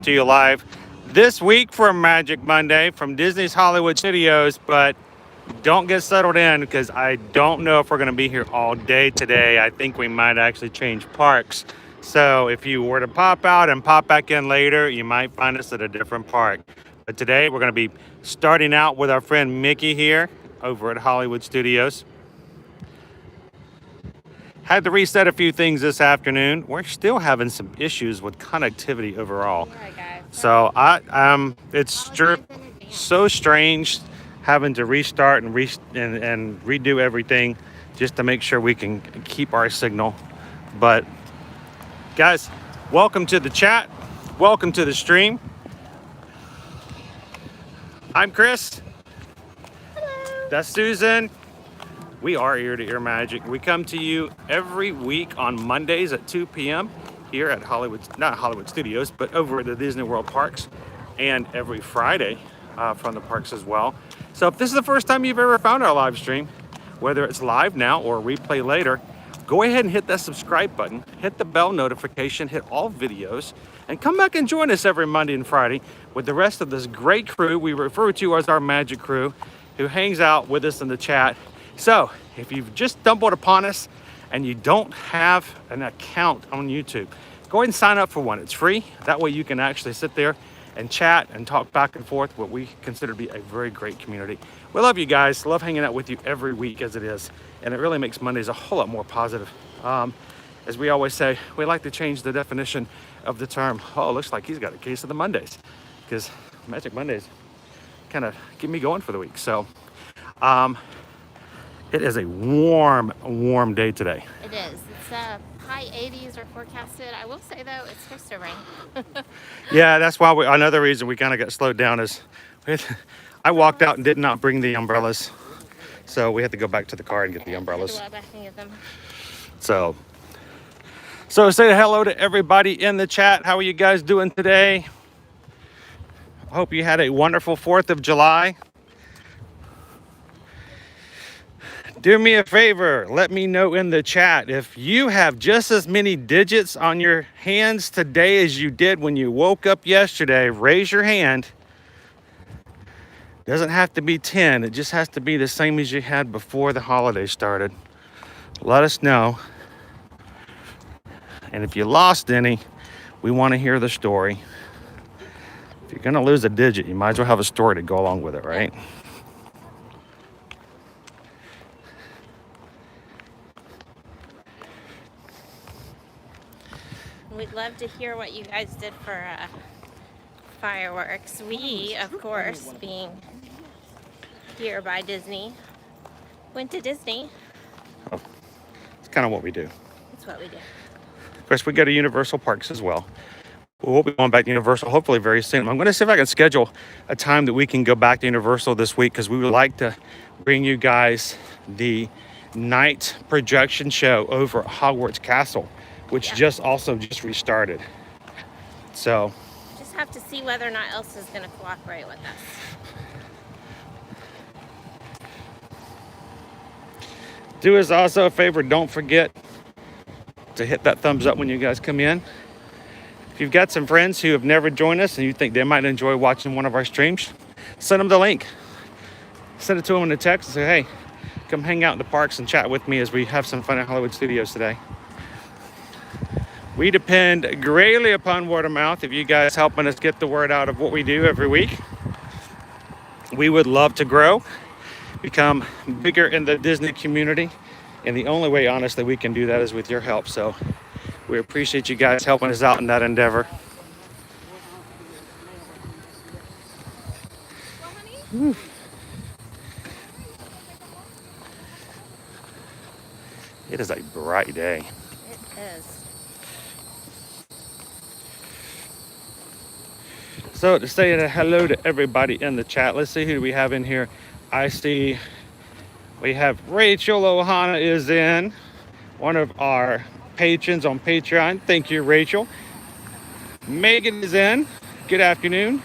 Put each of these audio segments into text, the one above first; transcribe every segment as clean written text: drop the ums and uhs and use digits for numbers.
to you live this week for Magic Monday from Disney's Hollywood Studios, but don't get settled in because I don't know if we're going to be here all day today. I think we might actually change parks. So if you were to pop out and pop back in later, you might find us at a different park. But today we're going to be starting out with our friend Mickey here over at Hollywood Studios. Had to reset a few things this afternoon. We're still having some issues with connectivity overall. So it's so strange having to restart and redo everything just to make sure we can keep our signal. But guys, welcome to the chat. Welcome to the stream. I'm Chris. Hello. That's Susan. We are Ear to Ear Magic. We come to you every week on Mondays at 2 p.m. here at not Hollywood Studios, but over at the Disney World Parks, and every Friday from the parks as well. So if this is the first time you've ever found our live stream, whether it's live now or replay later, go ahead and hit that subscribe button, hit the bell notification, hit all videos, and come back and join us every Monday and Friday with the rest of this great crew we refer to as our magic crew, who hangs out with us in the chat. So if you've just stumbled upon us and you don't have an account on YouTube, go ahead and sign up for one. It's free. That way you can actually sit there and chat and talk back and forth, what we consider to be a very great community. We love you guys. Love hanging out with you every week as it is. And it really makes Mondays a whole lot more positive. As we always say, we like to change the definition of the term. Oh, it looks like he's got a case of the Mondays, because Magic Mondays kind of get me going for the week. So it is a warm day today. It is. It's high 80s are forecasted. I will say though, it's supposed to rain. Yeah, that's why another reason we kind of got slowed down is I walked out and did not bring the umbrellas. So we had to go back to the car and get the umbrellas. So say hello to everybody in the chat. How are you guys doing today? I hope you had a wonderful 4th of July. Do me a favor, let me know in the chat if you have just as many digits on your hands today as you did when you woke up yesterday. Raise your hand. Doesn't have to be 10, it just has to be the same as you had before the holiday started. Let us know. And if you lost any, we want to hear the story. If you're gonna lose a digit, you might as well have a story to go along with it, right? We'd love to hear what you guys did for fireworks. We, of course, being here by Disney, went to Disney. Oh, it's kind of what we do. That's what we do. Of course, we go to Universal Parks as well. We'll be going back to Universal hopefully very soon. I'm going to see if I can schedule a time that we can go back to Universal this week, because we would like to bring you guys the night projection show over at Hogwarts Castle, which just restarted. So just have to see whether or not Elsa's going to cooperate with us. Do us also a favor, don't forget to hit that thumbs up when you guys come in. If you've got some friends who have never joined us and you think they might enjoy watching one of our streams, send them the link. Send it to them in a text and say, hey, come hang out in the parks and chat with me as we have some fun at Hollywood Studios today. We depend greatly upon word of mouth of you guys helping us get the word out of what we do every week. We would love to grow, become bigger in the Disney community, and the only way, honestly, we can do that is with your help. So we appreciate you guys helping us out in that endeavor. Whew. It is a bright day. It is. So to say hello to everybody in the chat, let's see who do we have in here. I see we have Rachel Ohana is in, one of our patrons on Patreon. Thank you, Rachel. Megan is in. Good afternoon.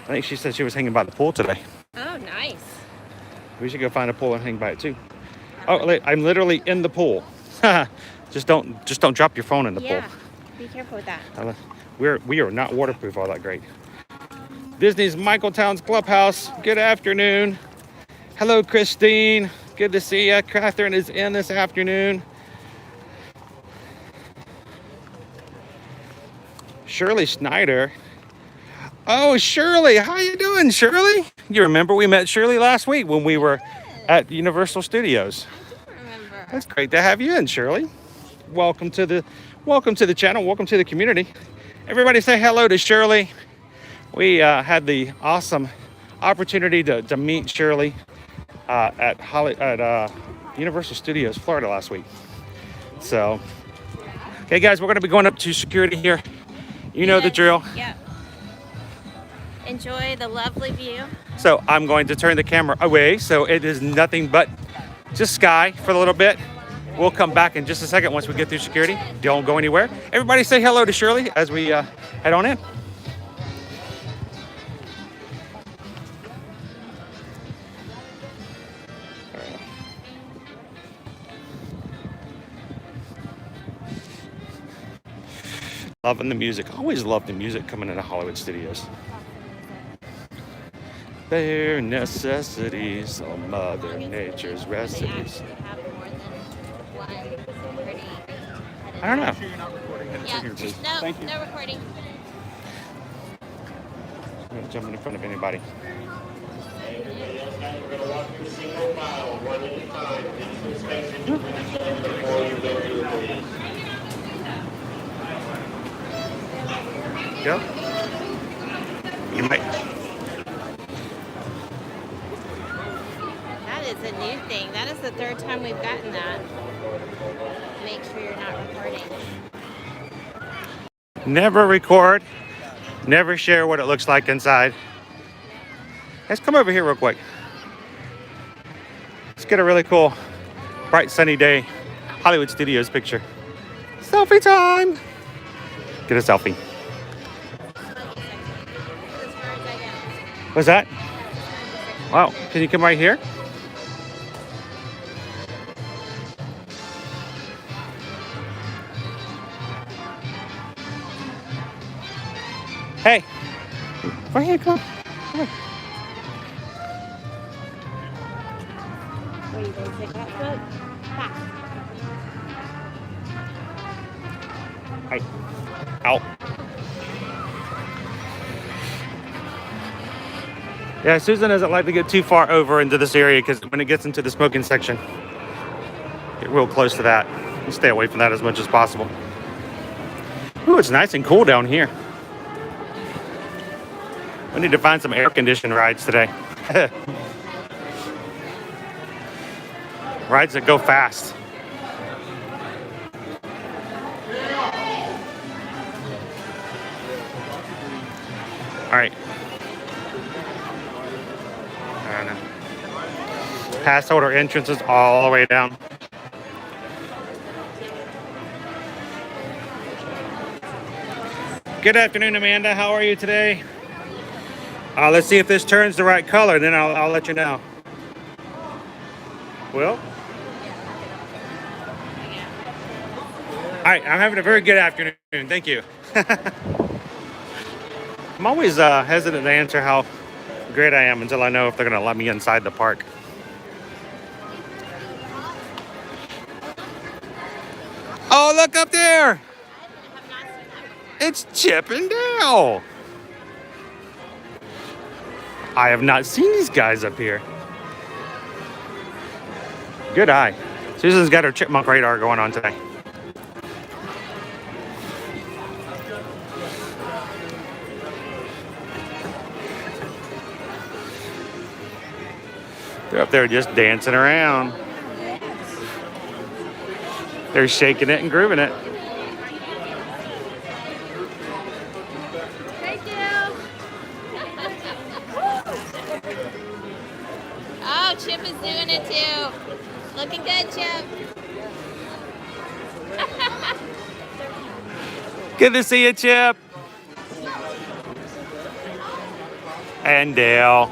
I think she said she was hanging by the pool today. Oh, nice. We should go find a pool and hang by it too. Oh, I'm literally in the pool. Just don't drop your phone in the pool. Be careful with that. We are not waterproof all that great. Disney's Michaeltown's Clubhouse. Good afternoon. Hello, Christine. Good to see you. Catherine is in this afternoon. Shirley Schneider. Oh, Shirley. How you doing, Shirley? You remember we met Shirley last week when we were at Universal Studios. I do remember. That's great to have you in, Shirley. Welcome to the channel. Welcome to the community. Everybody say hello to Shirley. We had the awesome opportunity to meet Shirley at Universal Studios, Florida last week. So, okay, guys, we're going to be going up to security here. You know the drill. Yep. Enjoy the lovely view. So I'm going to turn the camera away so it is nothing but just sky for a little bit. We'll come back in just a second once we get through security. Don't go anywhere. Everybody say hello to Shirley as we head on in. Loving the music. Always love the music coming into Hollywood Studios. Bare necessities are Mother Nature's recipes. I don't know. Yeah. No, no recording. I'm not jumping in front of anybody. Go. You might. That is a new thing. That is the third time we've gotten that. Make sure you're not recording. Never record. Never share what it looks like inside. Let's come over here real quick. Let's get a really cool, bright sunny day Hollywood Studios picture. Selfie time. Get a selfie. What's that? Wow, can you come right here? Hey, right here, come on. Come on. What are you going to take that foot? Back. Hey, out. Yeah, Susan doesn't like to get too far over into this area because when it gets into the smoking section, get real close to that. You stay away from that as much as possible. Ooh, it's nice and cool down here. We need to find some air-conditioned rides today. Rides that go fast. All right. Pass holder entrances all the way down. Good afternoon, Amanda. How are you today? Let's see if this turns the right color, then I'll let you know. Well? All right, I'm having a very good afternoon. Thank you. I'm always hesitant to answer how great I am until I know if they're going to let me inside the park. Oh, look up there! It's Chip and Dale! I have not seen these guys up here. Good eye. Susan's got her chipmunk radar going on today. They're up there just dancing around. They're shaking it and grooving it. Thank you. Oh, Chip is doing it too. Looking good, Chip. Good to see you, Chip. And Dale.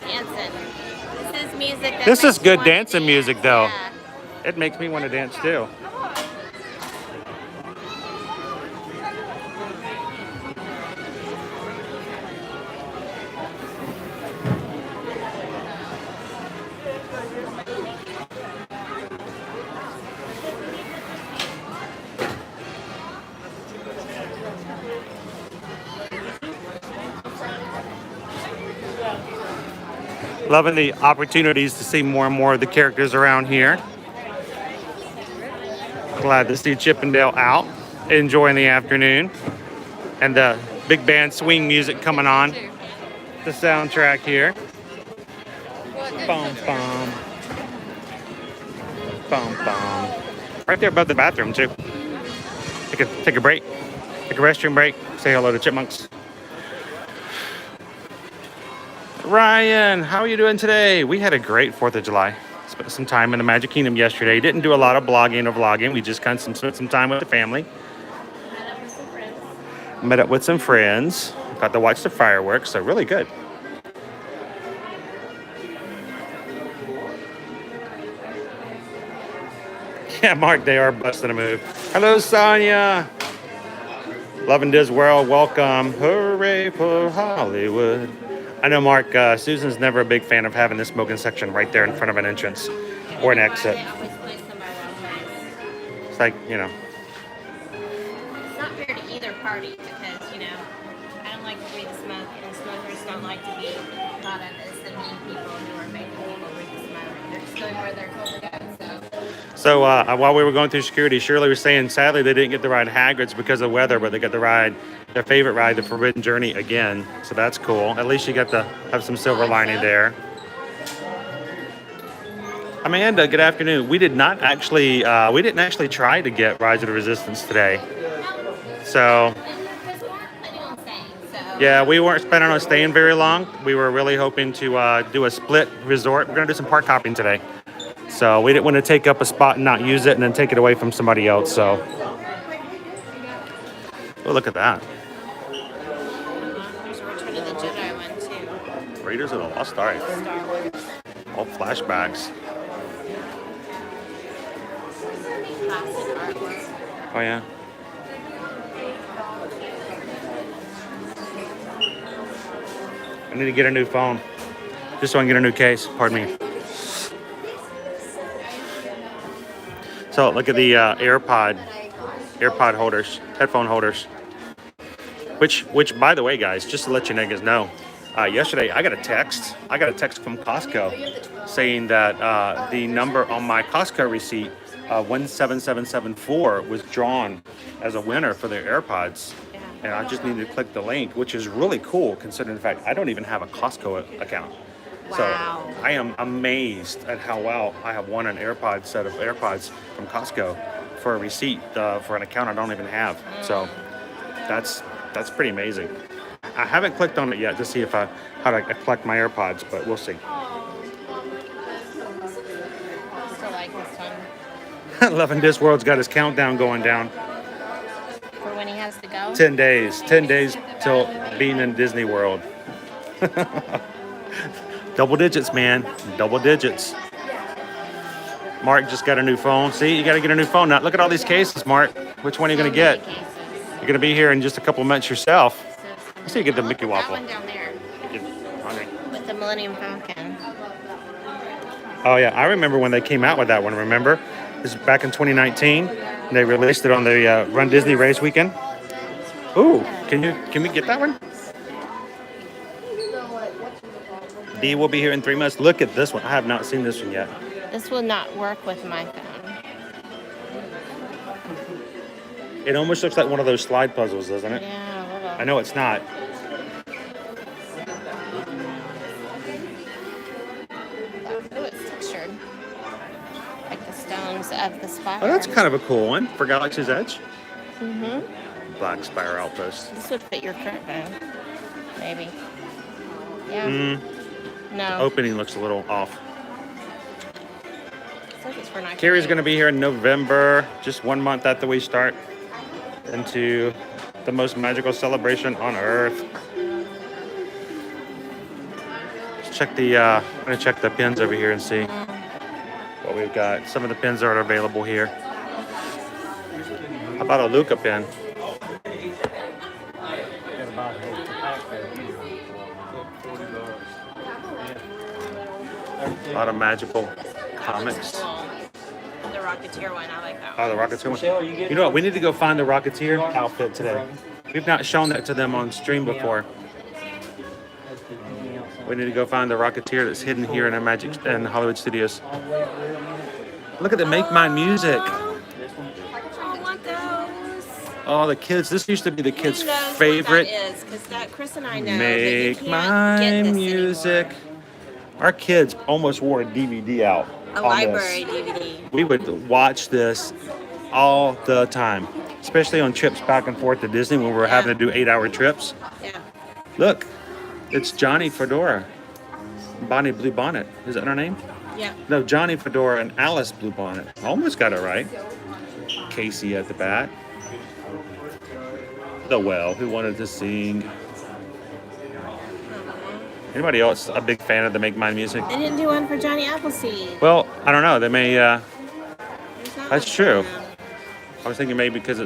Dancing. This is music. This is makes you good wanna dancing dance. music, though. Yeah. It makes me want to dance too. Loving the opportunities to see more and more of the characters around here. Glad to see Chippendale out, enjoying the afternoon. And the big band swing music coming on. The soundtrack here. Boom, boom. Boom, boom. Right there above the bathroom, too. Take a break. Take a restroom break. Say hello to chipmunks. Ryan, how are you doing today? We had a great 4th of July. Spent some time in the Magic Kingdom yesterday. Didn't do a lot of blogging or vlogging. We just kind of spent some time with the family. Met up with some friends. Got to watch the fireworks, so really good. Yeah, Mark, they are busting a move. Hello, Sonia. Loving Disney World, welcome. Hooray for Hollywood. I know, Mark, Susan's never a big fan of having the smoking section right there in front of an entrance or an exit. It's like, you know. It's not fair to either party because, you know, I don't like to breathe the smoke, and smokers don't like to be thought of as the mean people who are making people breathe the smoke. They're just going where they're told to go, So while we were going through security, Shirley was saying sadly they didn't get to ride Hagrid's because of the weather, but they got to ride their favorite ride, the Forbidden Journey, again. So that's cool. At least you got to have some silver lining there. Amanda, good afternoon. We didn't actually try to get Rise of the Resistance today. So yeah, we weren't planning on staying very long. We were really hoping to do a split resort. We're gonna do some park hopping today. So we didn't want to take up a spot and not use it and then take it away from somebody else. So, oh, look at that. There's a Return of the Jedi one too. Raiders of the Lost Ark. All flashbacks. Classic artwork. Oh yeah. I need to get a new phone. Just so I can get a new case. Pardon me. So look at the AirPod holders, headphone holders. Which by the way, guys, just to let you niggas know, yesterday I got a text from Costco saying that the number on my Costco receipt, 17774, was drawn as a winner for their AirPods. And I just needed to click the link, which is really cool considering the fact I don't even have a Costco account. Wow. So I am amazed at how well I have won an set of AirPods from Costco for a receipt for an account I don't even have. So that's pretty amazing. I haven't clicked on it yet to see how to collect my AirPods, but we'll see. Still like this one. Loving This World's got his countdown going down. For when he has to go? 10 days. 10 days till being in Disney World. Double digits, man. Double digits. Mark just got a new phone. See, you got to get a new phone now. Look at all these cases, Mark. Which one are you going to get? You're going to be here in just a couple of months yourself. Let's see, you get the Mickey Waffle. That one down there. With the Millennium Falcon. Oh, yeah. I remember when they came out with that one, remember? This is back in 2019. They released it on the Run Disney Race weekend. Ooh, can we get that one? D will be here in 3 months. Look at this one. I have not seen this one yet. This will not work with my phone. It almost looks like one of those slide puzzles, doesn't it? Yeah, a little. I know it's not. Oh, it's textured. Like the stones of the spire. Oh, that's kind of a cool one for Galaxy's Edge. Mm-hmm. Black Spire Outpost. This would fit your current phone. Maybe. Yeah. No. The opening looks a little off. It says it's for next Carrie's week. going to be here in November, just 1 month after we start into the most magical celebration on Earth. Let's check I'm going to check the pins over here and see what we've got. Some of the pins are available here. How about a Luca pin? A lot of magical comics. The Rocketeer one, I like that Oh, one. the Rocketeer one. You know what? We need to go find the Rocketeer outfit today. We've not shown that to them on stream before. We need to go find the Rocketeer that's hidden here in our Magic and Hollywood Studios. Look at the Make Mine music. I want those. Oh, the kids. This used to be the kids' Who knows favorite. what that is? Because that Chris and I know Make that you can't get Mine this music. anymore. Our kids almost wore a DVD out. A on library this. DVD. We would watch this all the time, especially on trips back and forth to Disney when we were having to do 8-hour trips. Yeah. Look, it's Johnny Fedora. Bonnie Blue Bonnet. Is that her name? Yeah. No, Johnny Fedora and Alice Blue Bonnet. Almost got it right. Casey at the bat. The Well, who wanted to sing. Anybody else a big fan of the Make Mine music? They didn't do one for Johnny Appleseed. Well, I don't know. They may. There's not That's much true. for them. I was thinking maybe because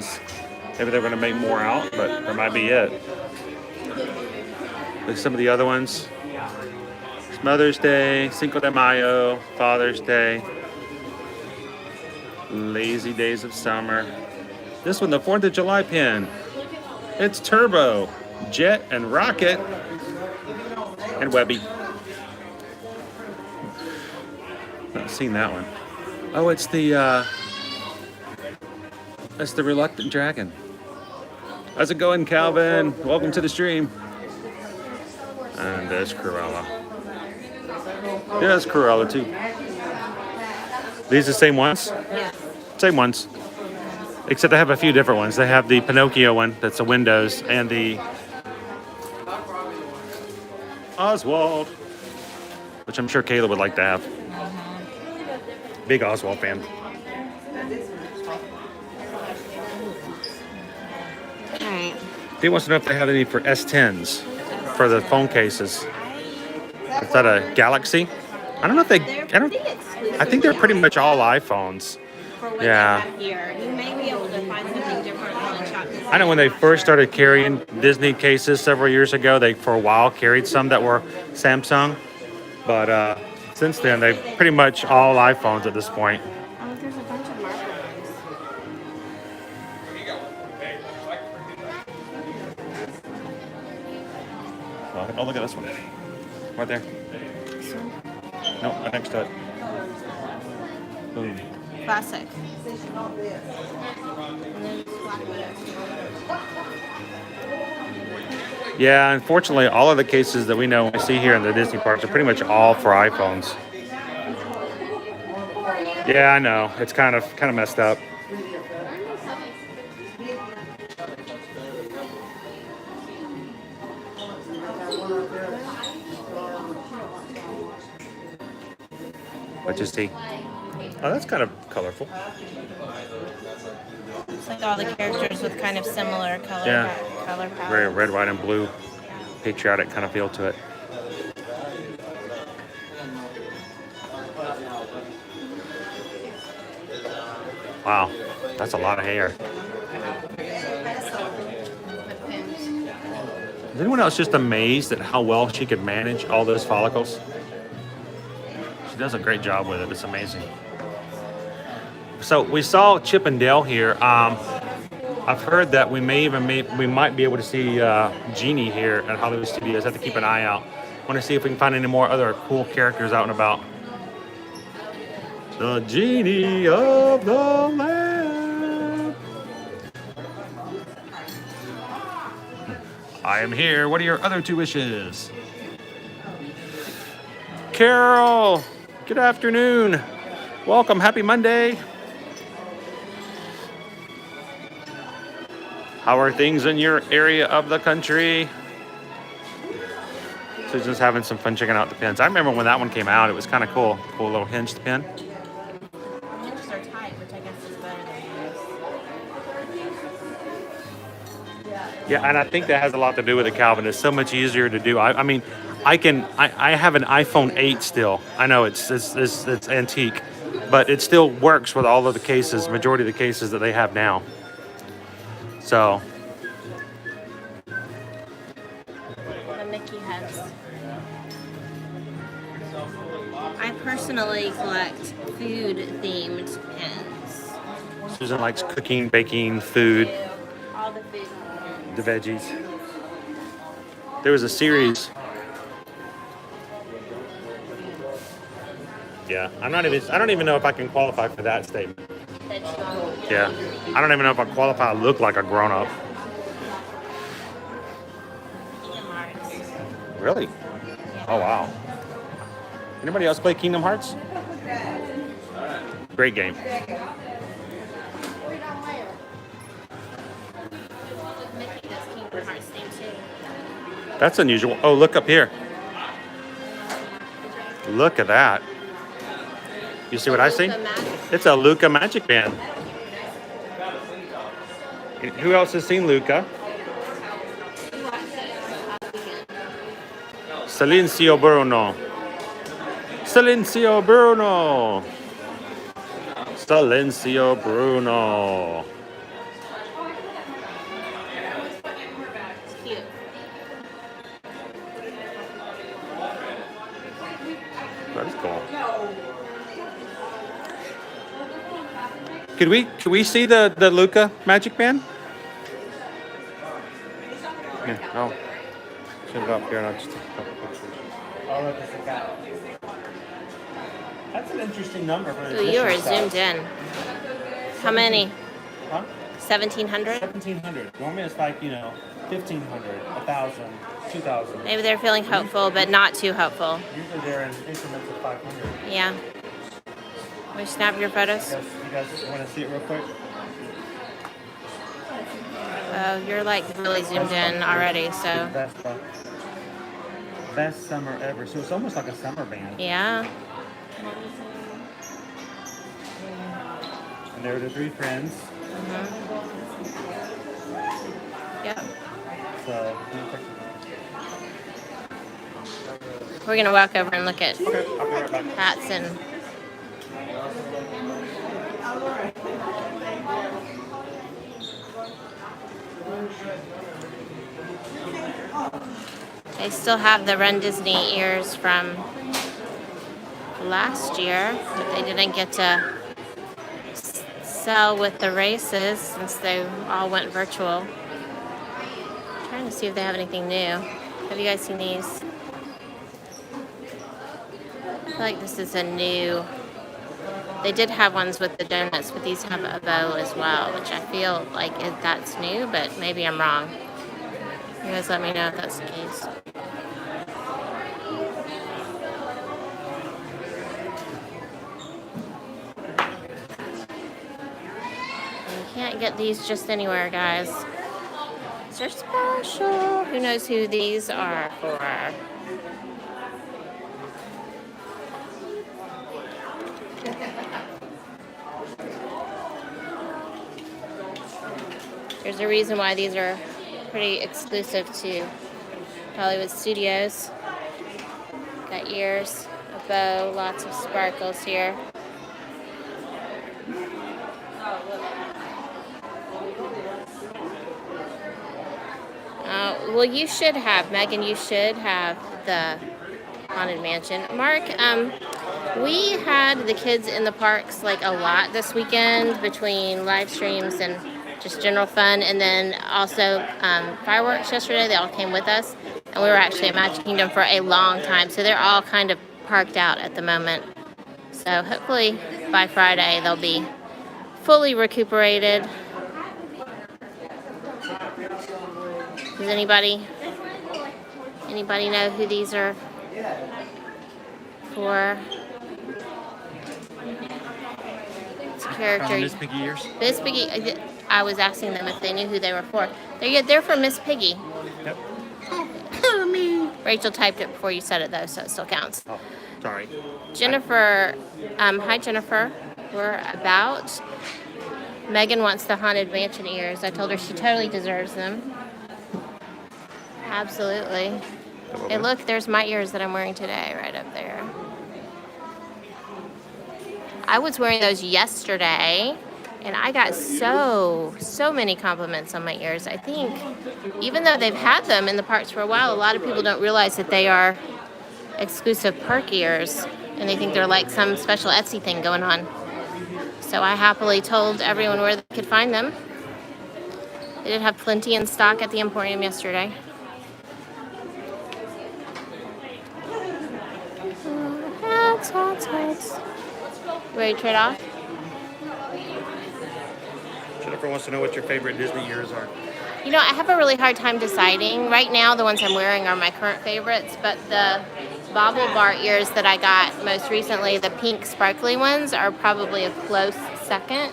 maybe they're going to make more out, but that might be it. Like some of the other ones. It's Mother's Day, Cinco de Mayo, Father's Day, Lazy Days of Summer. This one, the 4th of July pin. It's Turbo, Jet, and Rocket, and Webby. Not seen that one. Oh, it's the Reluctant Dragon. How's it going, Calvin? Welcome to the stream. And there's Cruella. Yeah, there's Cruella too. These the same ones? Yes. Same ones. Except they have a few different ones. They have the Pinocchio one that's the windows and the Oswald, which I'm sure Kayla would like to have. Big Oswald fan. Alright. He wants to know if they have any for S10s for the phone cases. Is that a Galaxy? I don't know if they. They're I don't. pretty exclusive. I think they're pretty much all iPhones. For what Yeah. they have here. You may be able to find something different on Shop Disney. I know when they first started carrying Disney cases several years ago, they for a while carried some that were Samsung, but since then they've pretty much all iPhones at this point. Oh, there's a bunch of marble ones. Oh, look at this one, right there. No, right next to it. Boom. Classic. Yeah, unfortunately, all of the cases that we know we see here in the Disney parks are pretty much all for iPhones. Yeah, I know. It's kind of messed up. What you see? Oh, that's kind of colorful. It's like all the characters with kind of similar color, Yeah. color palette. Very red, white, and blue, patriotic kind of feel to it. Wow, that's a lot of hair. Is anyone else just amazed at how well she could manage all those follicles? She does a great job with it. It's amazing. So we saw Chip and Dale here. I've heard that we might be able to see Genie here at Hollywood Studios. Have to keep an eye out. Want to see if we can find any more other cool characters out and about. The Genie of the Lamp. I am here. What are your other two wishes? Carol, good afternoon. Welcome. Happy Monday. How are things in your area of the country? Susan's having some fun checking out the pins. I remember when that one came out. It was kind of cool. Cool little hinged pin. Hinges are tight, which I guess is better than yours. Yeah, and I think that has a lot to do with it, Calvin. It's so much easier to do. I mean, I have an iPhone 8 still. I know it's antique, but it still works with all of the cases, majority of the cases that they have now. So, The Mickey heads. I personally collect food-themed pins. Susan likes cooking, baking, food, All the food pins. the veggies. There was a series Yeah, I don't even know if I can qualify for that statement. That you Yeah, I don't even know if I qualify to look like a grown up. Kingdom Hearts. Really? Oh wow. Anybody else play Kingdom Hearts? Great game. Mickey does Kingdom Hearts theme too. That's unusual. Oh, look up here. Look at that. You see what I see? Luca Magic. It's a Luca Magic Band. Who else has seen Luca? Silencio Bruno. Silencio Bruno. Silencio Bruno. It's cute. That's cool. Could we see the Luca Magic Band? Yeah, I'll put it up here and I'll just take a couple pictures. Oh, look, it's a cat. That's an interesting number for the Ooh, you are zoomed in. How many? Huh? 1,700? 1,700. Normally it's like, 1,500, 1,000, 2,000. Maybe they're feeling hopeful, but not too hopeful. Usually they're in increments of 500. Yeah. Will you snap your photos? You guys want to see it real quick? Oh, you're like really zoomed in already, so. Best summer ever. So it's almost like a summer band. Yeah. And there were the three friends. Yep. So We're gonna walk over and look at okay, I'll be right back. hats and. They still have the Run Disney ears from last year, but they didn't get to sell with the races since they all went virtual. I'm trying to see if they have anything new. Have you guys seen these? I feel like this is a new. They did have ones with the donuts, but these have a bow as well, which I feel like that's new, but maybe I'm wrong. You guys let me know if that's the case. You can't get these just anywhere, guys. They're special. Who knows who these are for? There's a reason why these are pretty exclusive to Hollywood Studios. Got ears, a bow, lots of sparkles here. Well, you should have, Megan, you should have the Haunted Mansion. Mark, we had the kids in the parks like a lot this weekend between live streams and just general fun, and then also fireworks yesterday. They all came with us, and we were actually at Magic Kingdom for a long time, so they're all kind of parked out at the moment. So hopefully by Friday they'll be fully recuperated. Does anybody know who these are for? It's a character. Miss Piggy ears? Miss Piggy. I was asking them if they knew who they were for. They're for Miss Piggy. Yep. Rachel typed it before you said it though, so it still counts. Oh, sorry. Jennifer, hi Jennifer. We're about. Megan wants the Haunted Mansion ears. I told her she totally deserves them. Absolutely. Hey, look, there's my ears that I'm wearing today, right up there. I was wearing those yesterday, and I got so many compliments on my ears. I think, even though they've had them in the parks for a while, a lot of people don't realize that they are exclusive perk ears, and they think they're like some special Etsy thing going on. So I happily told everyone where they could find them. They did have plenty in stock at the Emporium yesterday. Ready to trade off? Jennifer wants to know what your favorite Disney ears are. You know, I have a really hard time deciding. Right now, the ones I'm wearing are my current favorites, but the Bobble Bar ears that I got most recently, the pink sparkly ones, are probably a close second.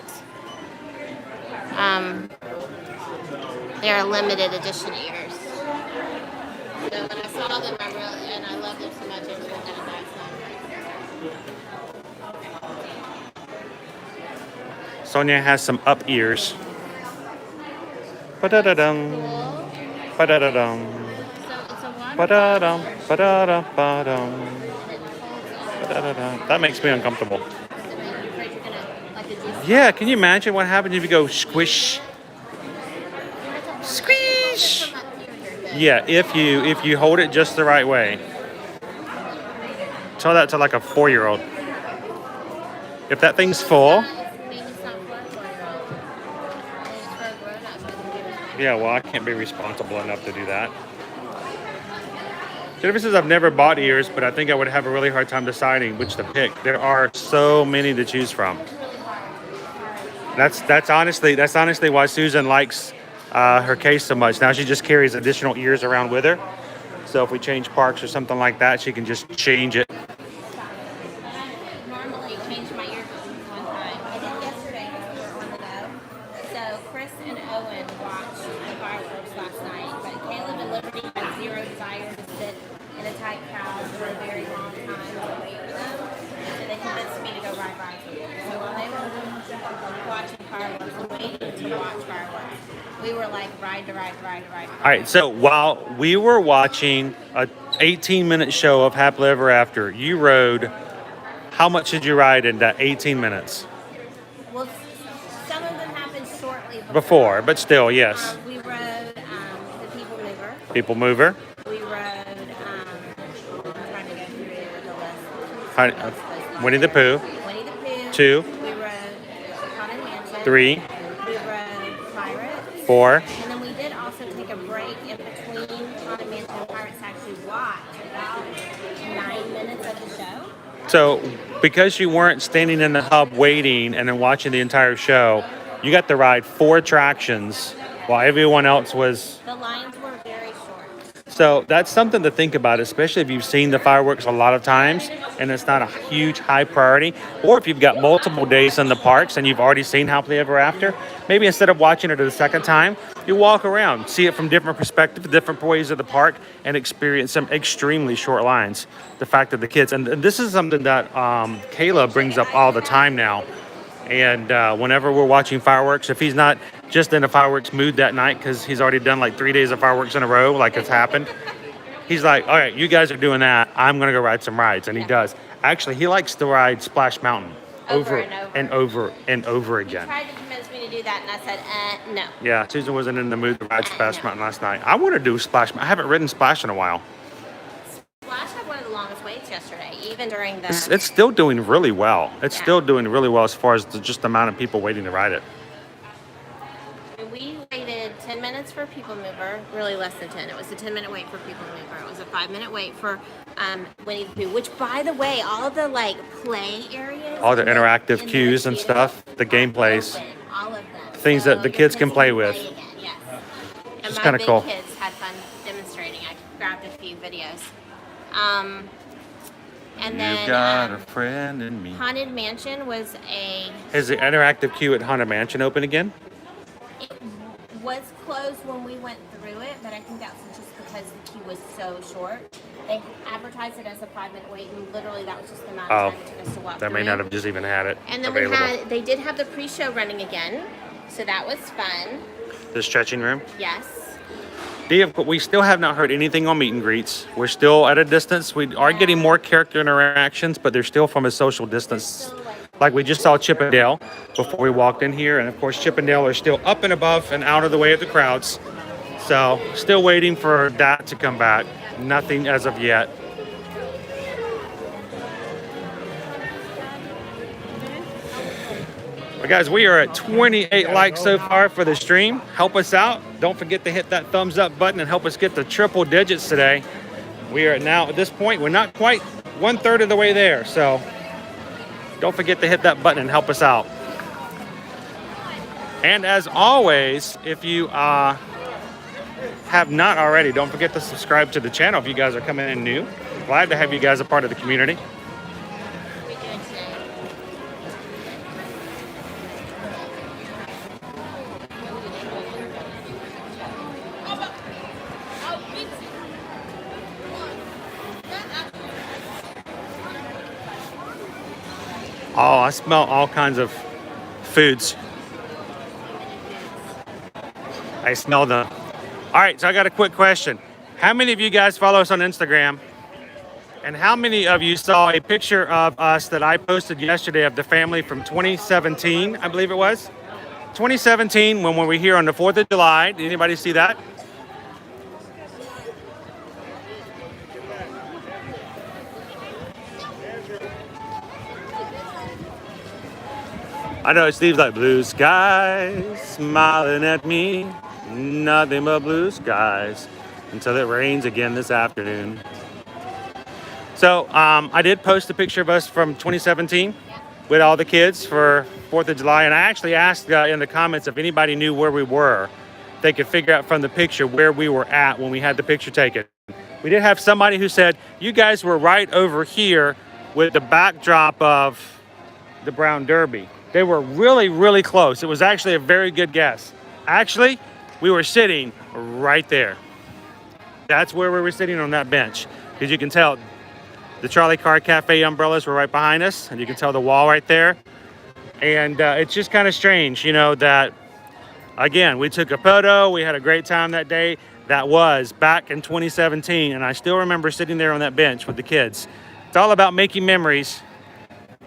They're limited edition ears. So when I saw them, I love them so much, I really had to buy some. Sonia has some up ears. Ba-da-da-dum. Cool. Ba-da-da-dum. So it's a water Ba-da-dum. Ba-da-da-ba-dum. Ba-da-da-dum. That makes me uncomfortable. You're afraid you're gonna, like a juice. Yeah, can you imagine what happens if you go squish? Squish! Yeah, if you hold it just the right way. Tell that to like a 4-year-old. If that thing's full. Yeah, well, I can't be responsible enough to do that. Jennifer says I've never bought ears, but I think I would have a really hard time deciding which to pick. There are so many to choose from. That's honestly why Susan likes her case so much. Now she just carries additional ears around with her. So if we change parks or something like that, she can just change it. Normally change my earphones one time. I did yesterday because we were on the go. So Chris and Owen watched the fireworks last night, but Caleb and Liberty had zero desire to sit in a tight crowd for a very long time to wait for them. So they convinced me to go ride rides with them. So while they were watching fireworks and waiting to watch fireworks, we were like ride to ride to ride to ride. All right, so while we were watching a 18-minute show of Happily Ever After, you rode, how much did you ride in that 18 minutes? Well, some of them happened shortly Before, but still, yes. We rode the People Mover. People Mover. We rode, I'm trying to go through the list. Winnie the Pooh. Winnie the Pooh. 2. We rode Haunted Mansion. 3. We rode Pirates. 4. And then we did also take a break in between Haunted Mansion and Pirates to actually watch about 9 minutes of the show. So, because you weren't standing in the hub waiting and then watching the entire show, you got to ride 4 attractions while everyone else was. The lines were very short. So that's something to think about, especially if you've seen the fireworks a lot of times and it's not a huge high priority, or if you've got multiple days in the parks and you've already seen Happily Ever After, maybe instead of watching it a second time, you walk around, see it from different perspectives, different ways of the park, and experience some extremely short lines. The fact that the kids, and this is something that Kayla brings up all the time now. And whenever we're watching fireworks, if he's not just in a fireworks mood that night because he's already done like 3 days of fireworks in a row, like it's happened, he's like, all right, you guys are doing that. I'm going to go ride some rides. And he does. Actually, he likes to ride Splash Mountain over and over again. He tried to convince me to do that, and I said, no. Yeah, Susan wasn't in the mood to ride Splash Mountain last night. I want to do Splash Mountain. I haven't ridden Splash in a while. Splash had one of the longest waits yesterday, even during the... It's still doing really well. It's still doing really well as far as just the amount of people waiting to ride it. We waited 10 minutes for People Mover, really less than 10. It was a 10-minute wait for People Mover. It was a 5-minute wait for Winnie the Pooh, which, by the way, all of the, like, play areas... All the interactive cues and stuff, the game plays. All of them. Things that the kids can play with. Yes. It's And kind my of cool. big kids had fun demonstrating. I grabbed a few videos. And then You've got a friend in me. Haunted Mansion was Is the interactive queue at Haunted Mansion open again? It was closed when we went through it, but I think that's just because the queue was so short. They advertised it as a 5-minute wait, and literally that was just the amount of time it took us to walk They through may it. not have just even had it And then available. they did have the pre-show running again, so that was fun. The stretching room. Yes. We still have not heard anything on meet and greets. We're still at a distance. We are getting more character interactions, but they're still from a social distance. Like we just saw Chip and Dale before we walked in here. And of course, Chip and Dale are still up and above and out of the way of the crowds. So still waiting for that to come back. Nothing as of yet. Well, guys, we are at 28 likes so far for the stream. Help us out. Don't forget to hit that thumbs up button and help us get to triple digits today. We are now at this point, we're not quite 1/3 of the way there. So don't forget to hit that button and help us out. And as always, if you have not already, don't forget to subscribe to the channel if you guys are coming in new. Glad to have you guys a part of the community. What are we doing today? Oh, I smell all kinds of foods. I smell them. All right, so I got a quick question. How many of you guys follow us on Instagram? And how many of you saw a picture of us that I posted yesterday of the family from 2017, I believe it was? 2017, when we were here on the 4th of July. Did anybody see that? I know Steve's like, blue skies smiling at me, nothing but blue skies, until it rains again this afternoon. So I did post a picture of us from 2017 with all the kids for 4th of July. And I actually asked in the comments if anybody knew where we were. They could figure out from the picture where we were at when we had the picture taken. We did have somebody who said, you guys were right over here with the backdrop of the Brown Derby. They were really, really close. It was actually a very good guess. Actually, we were sitting right there. That's where we were sitting on that bench. Because you can tell the Charlie Car Cafe umbrellas were right behind us. And you can tell the wall right there. And it's just kind of strange, you know, that, again, we took a photo. We had a great time that day. That was back in 2017. And I still remember sitting there on that bench with the kids. It's all about making memories.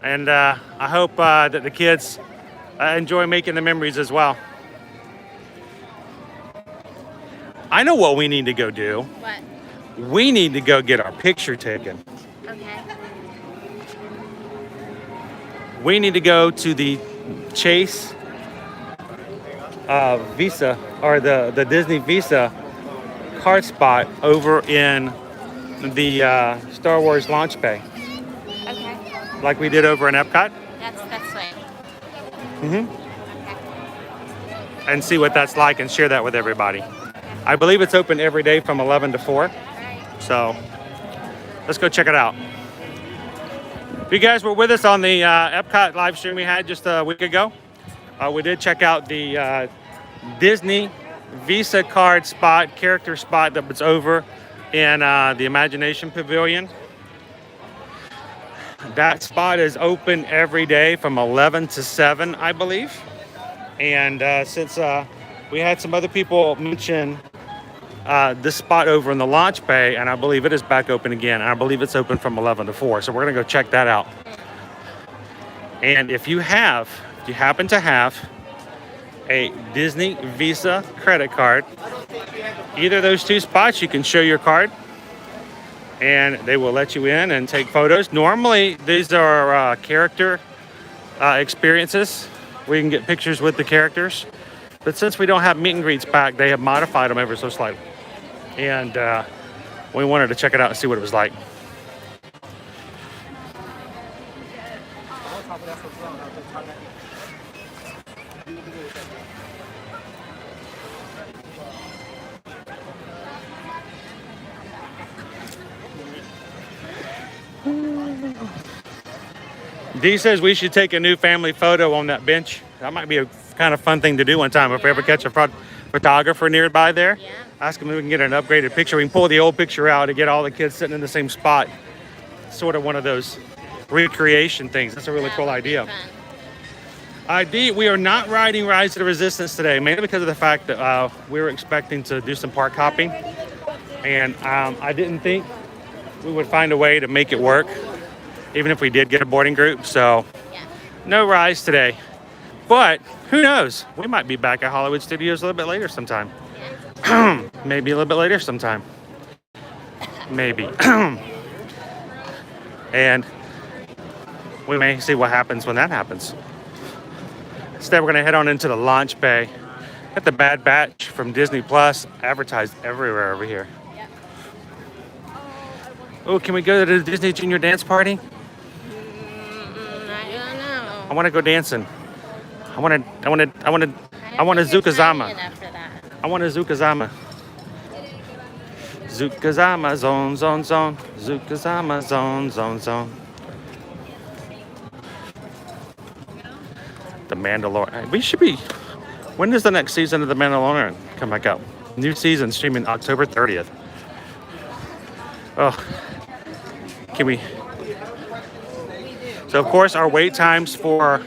And I hope that the kids enjoy making the memories as well. I know what we need to go do. What? We need to go get our picture taken. Okay. We need to go to the Chase Visa, or the Disney Visa card spot over in the Star Wars launch bay. Okay. Like we did over in Epcot. That's right. Mm-hmm. And see what that's like and share that with everybody. I believe it's open every day from 11 to 4. Right. So let's go check it out. If you guys were with us on the Epcot live stream we had just a week ago, we did check out the Disney Visa card spot, character spot that was over in the Imagination Pavilion. That spot is open every day from 11 to 7, I believe. And since we had some other people mention this spot over in the launch bay, and I believe it is back open again. And I believe it's open from 11 to 4. So we're going to go check that out. And if you happen to have a Disney Visa credit card, either of those two spots, you can show your card. And they will let you in and take photos. Normally, these are character experiences where you can get pictures with the characters. But since we don't have meet and greets back, they have modified them ever so slightly. And we wanted to check it out and see what it was like. Dee says we should take a new family photo on that bench. That might be a kind of fun thing to do one time if we ever catch a photographer nearby there. Yeah. Ask them if we can get an upgraded picture. We can pull the old picture out and get all the kids sitting in the same spot. Sort of one of those recreation things. That's a really cool idea. Dee, we are not riding Rise of the Resistance today, mainly because of the fact that we were expecting to do some park hopping. And I didn't think we would find a way to make it work, even if we did get a boarding group. So no Rise today. But who knows? We might be back at Hollywood Studios a little bit later sometime. Maybe a little bit later sometime. Maybe. And we may see what happens when that happens. Instead, we're going to head on into the launch bay. Got the Bad Batch from Disney Plus advertised everywhere over here. Oh, can we go to the Disney Junior Dance Party? I don't know. I want to go dancing. I want to I don't think you're tiny Zukazama. enough for that. I want a Zukazama. Zukazama zone, zone, zone. Zukazama zone, zone, zone. The Mandalorian. We should be. When does the next season of The Mandalorian come back out? New season streaming October 30th. Oh, can we? So of course our wait times for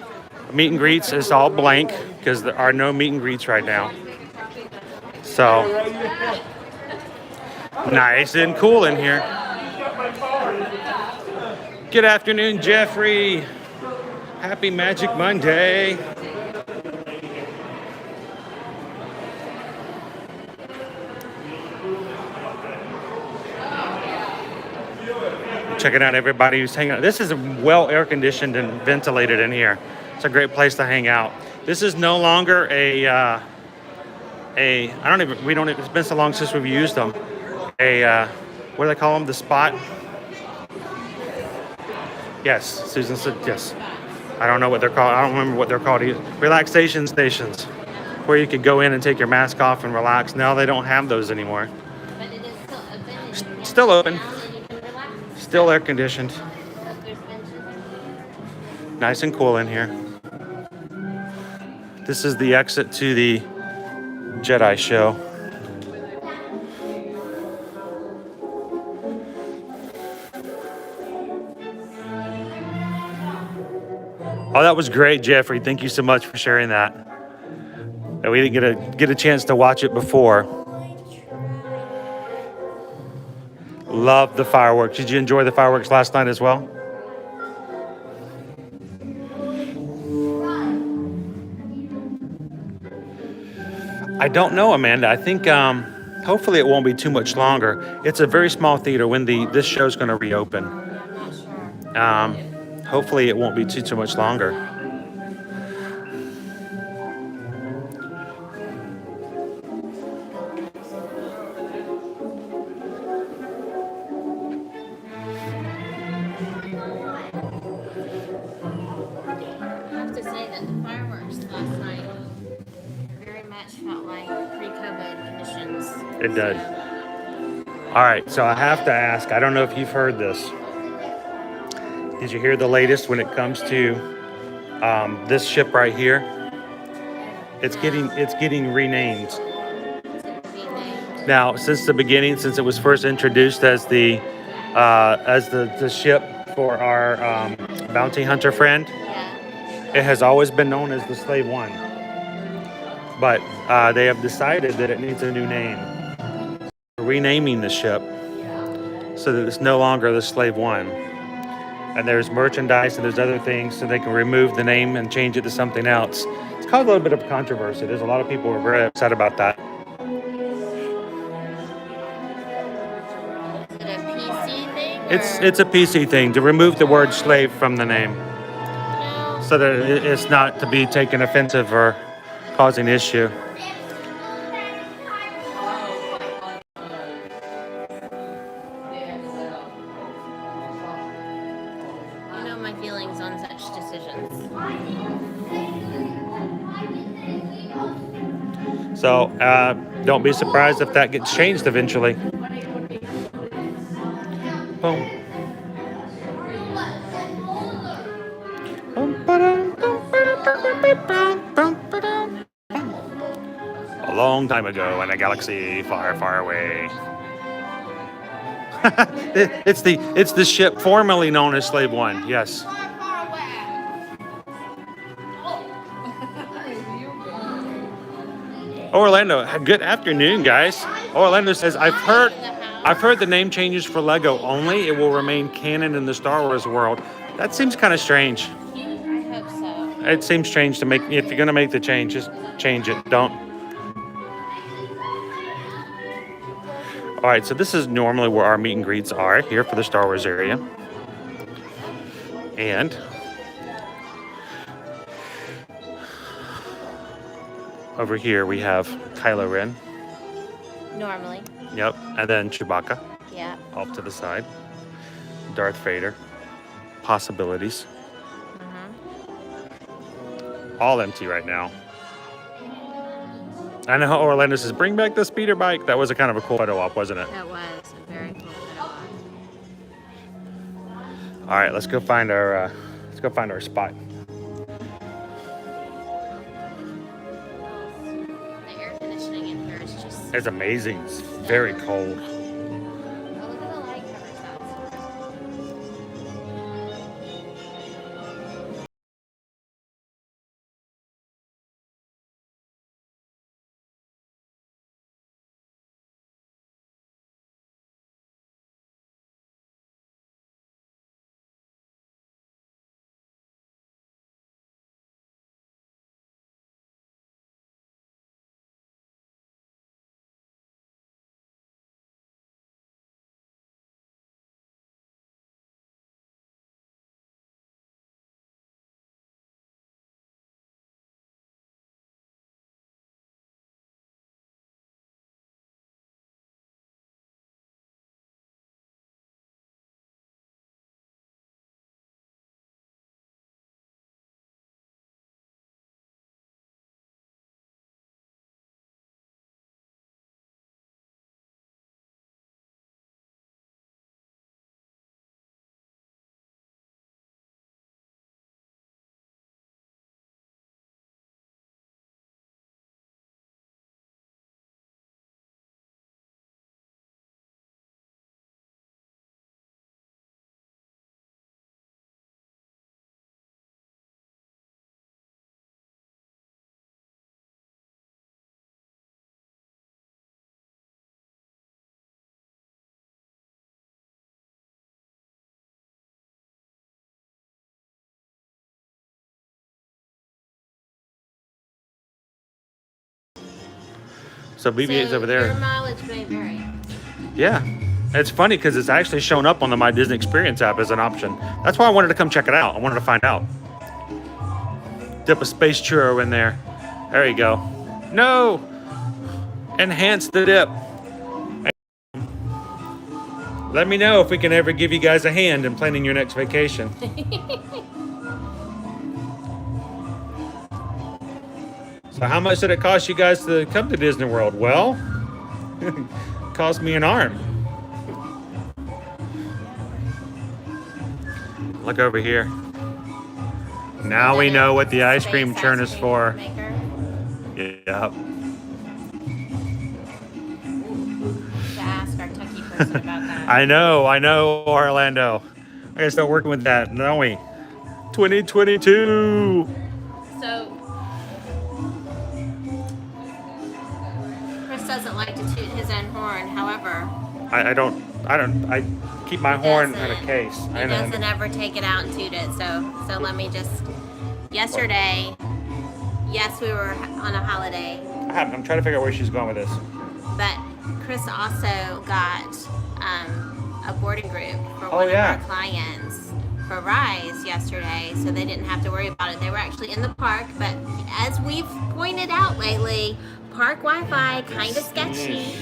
meet and greets is all blank because there are no meet and greets right now. So nice and cool in here. Good afternoon, Jeffrey. Happy Magic Monday. Checking out everybody who's hanging out. This is well air conditioned and ventilated in here. It's a great place to hang out. This is no longer it's been so long since we've used them. What do they call them? The spot? Yes, Susan said yes. I don't know what they're called. I don't remember what they're called. Relaxation stations, where you could go in and take your mask off and relax. Now they don't have those anymore. But it is still open. Still open. Down and you can relax. Still air conditioned. There's benches. Nice and cool in here. This is the exit to the Jedi show. Oh, that was great, Jeffrey. Thank you so much for sharing that. We didn't get a chance to watch it before. Love the fireworks. Did you enjoy the fireworks last night as well? I don't know, Amanda. I think hopefully it won't be too much longer. It's a very small theater when this show's going to reopen. I'm not sure. Hopefully it won't be too much longer. I have to say that the fireworks last night very much felt like pre-COVID conditions. It did. All right, so I have to ask, I don't know if you've heard this. Did you hear the latest when it comes to this ship right here? It's getting renamed. Now, since the beginning, since it was first introduced as the ship for our bounty hunter friend, it has always been known as the Slave One. But they have decided that it needs a new name. We're renaming the ship so that it's no longer the Slave One. And there's merchandise and there's other things so they can remove the name and change it to something else. It's caused a little bit of controversy. There's a lot of people who are very upset about that. Is it a PC thing? It's a PC thing to remove the word slave from the name so that it's not to be taken offensive or causing issue. You know my feelings on such decisions. So don't be surprised if that gets changed eventually. Boom. A long time ago in a galaxy far, far away. It's the ship formerly known as Slave One. Yes. Orlando, good afternoon, guys. Orlando says, I've heard the name changes for Lego only. It will remain canon in the Star Wars world. That seems kind of strange. I hope so. It seems strange to make. If you're gonna make the change, just change it. Don't. All right, so this is normally where our meet and greets are here for the Star Wars area, and over here we have Kylo Ren. Normally. Yep, and then Chewbacca Yeah. off to the side. Darth Vader. Possibilities. All empty right now. I know Orlando says, bring back the speeder bike. That was a kind of a cool photo op, wasn't it? That was a very cool photo op. All right, let's go find our spot. The air conditioning in here is just... It's amazing. It's very cold. Oh, look at the light covers outside. So BB is over there. Your mileage may vary. Yeah. It's funny because it's actually shown up on the My Disney Experience app as an option. That's why I wanted to come check it out. I wanted to find out. Dip a space churro in there. There you go. No! Enhance the dip. Let me know if we can ever give you guys a hand in planning your next vacation. So how much did it cost you guys to come to Disney World? Well, it cost me an arm. Look over here. Now we know what the ice cream churn is for. Yep. To ask our techie person about that. I know, Orlando. I gotta start working with that, don't we? 2022. So, Chris doesn't like to toot his own horn. However, I keep my horn in a case. He doesn't ever take it out and toot it. So let me just. Yesterday, yes, we were on a holiday. I'm trying to figure out where she's going with this. But Chris also got a boarding group for one of our clients for Rise yesterday, so they didn't have to worry about it. They were actually in the park, but as we've pointed out lately, park Wi-Fi kind of sketchy.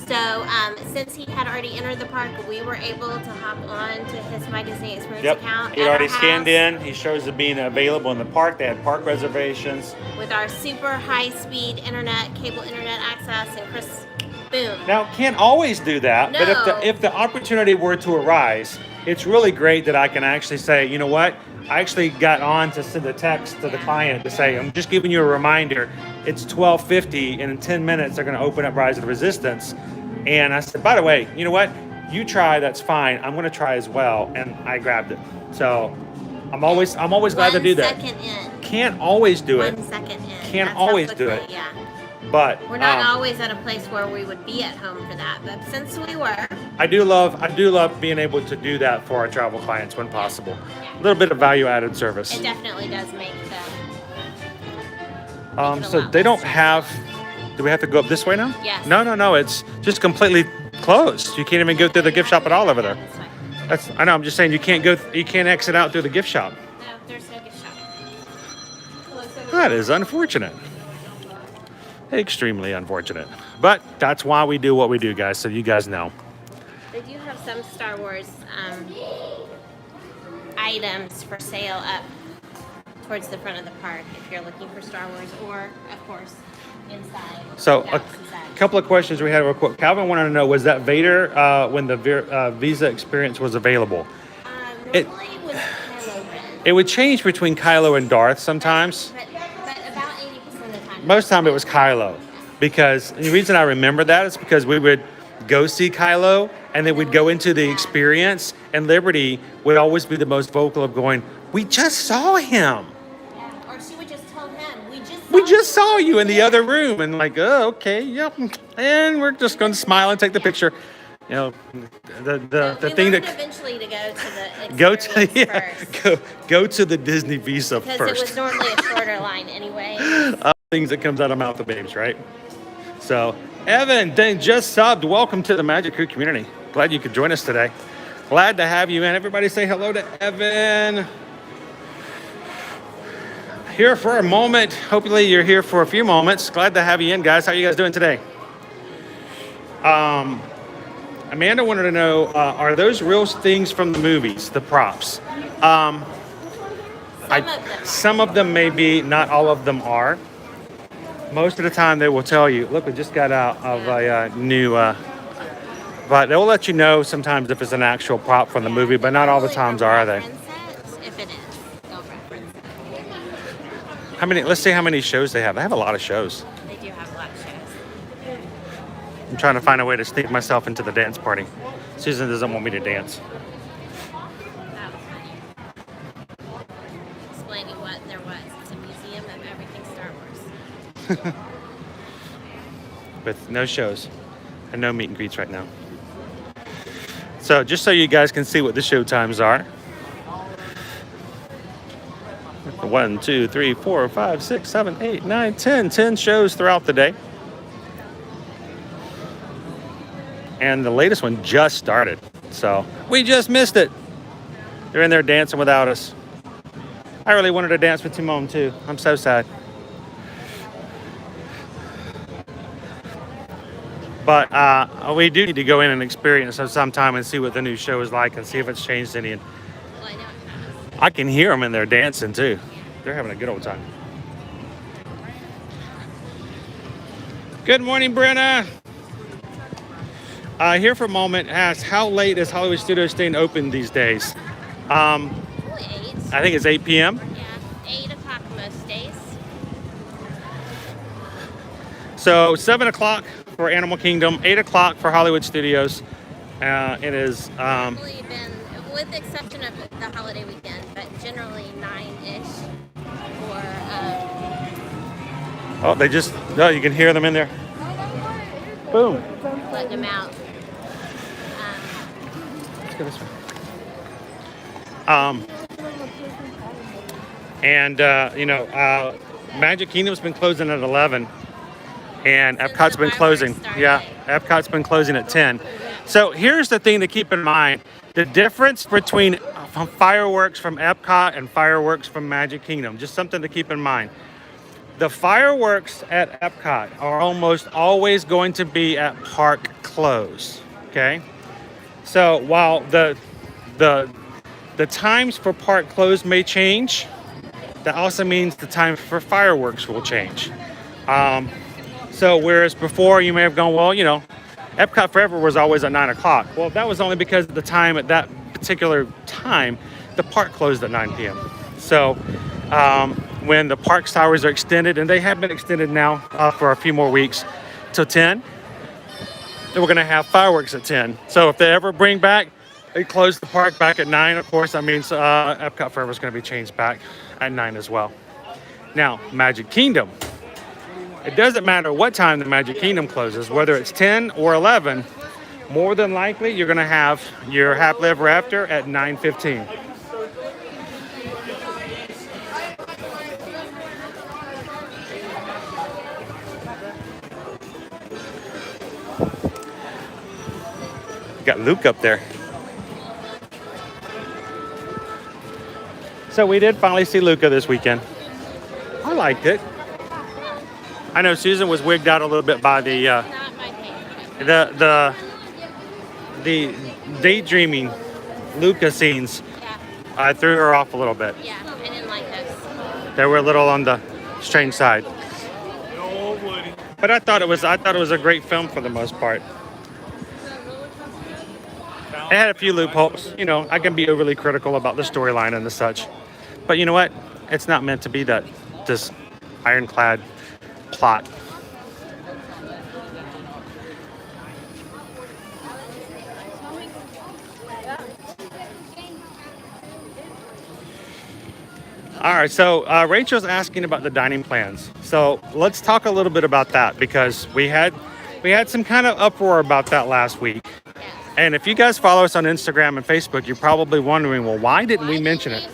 So since he had already entered the park, we were able to hop on to his My Disney Experience account. He already scanned in. He shows it being available in the park. They had park reservations. With our super high-speed internet, cable internet access, and Chris, boom. Now, can't always do that, No. but if the opportunity were to arise, it's really great that I can actually say, you know what? I actually got on to send a text to the client to say, I'm just giving you a reminder. It's 12:50, and in 10 minutes, they're going to open up Rise of the Resistance. And I said, by the way, you know what? You try, that's fine. I'm going to try as well. And I grabbed it. So I'm always glad to do that. 1 second in. Can't always do it. 1 second in. Can't That's always how do quickly, it. Yeah. But We're not always at a place where we would be at home for that. But since we were. I do love being able to do that for our travel clients when possible. A little bit of value added service. It definitely does make So they don't have. Do we have to go up this way now? Yes. No. It's just completely closed. You can't even go through the gift shop at all over there. That's fine. I know. I'm just saying you can't exit out through the gift shop. No, there's no gift shop. That is unfortunate. Extremely unfortunate. But that's why we do what we do, guys. So you guys know. They do have some Star Wars items for sale up towards the front of the park if you're looking for Star Wars, or of course inside. So a couple of questions we had real quick. Calvin wanted to know, was that Vader when the Visa experience was available? Normally it was Kylo Ren. It would change between Kylo and Darth sometimes. But about 80% of the time. Most of the time it was Kylo. Because the reason I remember that is because we would go see Kylo and then we'd go into the experience, and Liberty would always be the most vocal of going, "We just saw him. Yeah. Or she would just tell him, We just saw you in the other room," and like, "Oh, okay, yep," and we're just going to smile and take the picture. You know, the thing that eventually to go to the experience go to the Disney Visa because first. It was normally a shorter line anyway. Things that comes out of mouth of babes, right? So, Evan, dang, just subbed. Welcome to the Magic Crew community. Glad you could join us today. Glad to have you in. Everybody say hello to Evan. Here for a moment. Hopefully you're here for a few moments. Glad to have you in, guys. How are you guys doing today? Amanda wanted to know, are those real things from the movies, the props? Some of them may be, not all of them are. Most of the time they will tell you, look, we just got out of a new, but they'll let you know sometimes if it's an actual prop from the movie, but not all the times are they? If it is, they'll reference it. How many, let's see how many shows they have. They have a lot of shows. They do have a lot of shows. I'm trying to find a way to sneak myself into the dance party. Susan doesn't want me to dance. That was funny. Explaining what there was. It's a museum of everything Star Wars. With no shows and no meet and greets right now. So just so you guys can see what the show times are. 1, 2, 3, 4, 5, 6, 7, 8, 9, 10. 10 shows throughout the day. And the latest one just started. So we just missed it. They're in there dancing without us. I really wanted to dance with Timon too. I'm so sad. But we do need to go in and experience it sometime and see what the new show is like and see if it's changed any. Well, I know it has. I can hear them in there dancing too. They're having a good old time. Good morning, Brenna. Here for a moment, asked, how late is Hollywood Studios staying open these days? 8. I think it's 8 p.m. Yeah, 8 o'clock most days. So 7 o'clock for Animal Kingdom, 8 o'clock for Hollywood Studios. It is... Probably been, with the exception of the holiday weekend, but generally 9-ish for... Oh, they just... Oh, you can hear them in there. Boom. letting them out. Let's go this way. Magic Kingdom's been closing at 11. And Epcot's been closing. Yeah, Epcot's been closing at 10. So here's the thing to keep in mind. The difference between fireworks from Epcot and fireworks from Magic Kingdom. Just something to keep in mind. The fireworks at Epcot are almost always going to be at park close. Okay? So while the times for park close may change, that also means the time for fireworks will change. So whereas before you may have gone, well, Epcot Forever was always at 9 o'clock. Well, that was only because the time at that particular time, the park closed at 9 p.m. So when the park's hours are extended, and they have been extended now for a few more weeks till 10, then we're going to have fireworks at 10. So if they ever bring back, they close the park back at 9, of course, that means Epcot Forever is going to be changed back at 9 as well. Now, Magic Kingdom. It doesn't matter what time the Magic Kingdom closes, whether it's 10 or 11, more than likely you're going to have your Happily Ever After at 9:15. Got Luke up there. So we did finally see Luca this weekend. I liked it. I know Susan was wigged out a little bit by the Not my favorite. the daydreaming Luca scenes, Yeah. I threw her off a little bit. Yeah. I didn't like those. They were a little on the strange side. But I thought it was a great film for the most part. It had a few loopholes. You know, I can be overly critical about the storyline and the such. But you know what? It's not meant to be that this ironclad plot. All right, so Rachel's asking about the dining plans. So let's talk a little bit about that because we had some kind of uproar about that last week. And if you guys follow us on Instagram and Facebook, you're probably wondering, well, why didn't we mention it?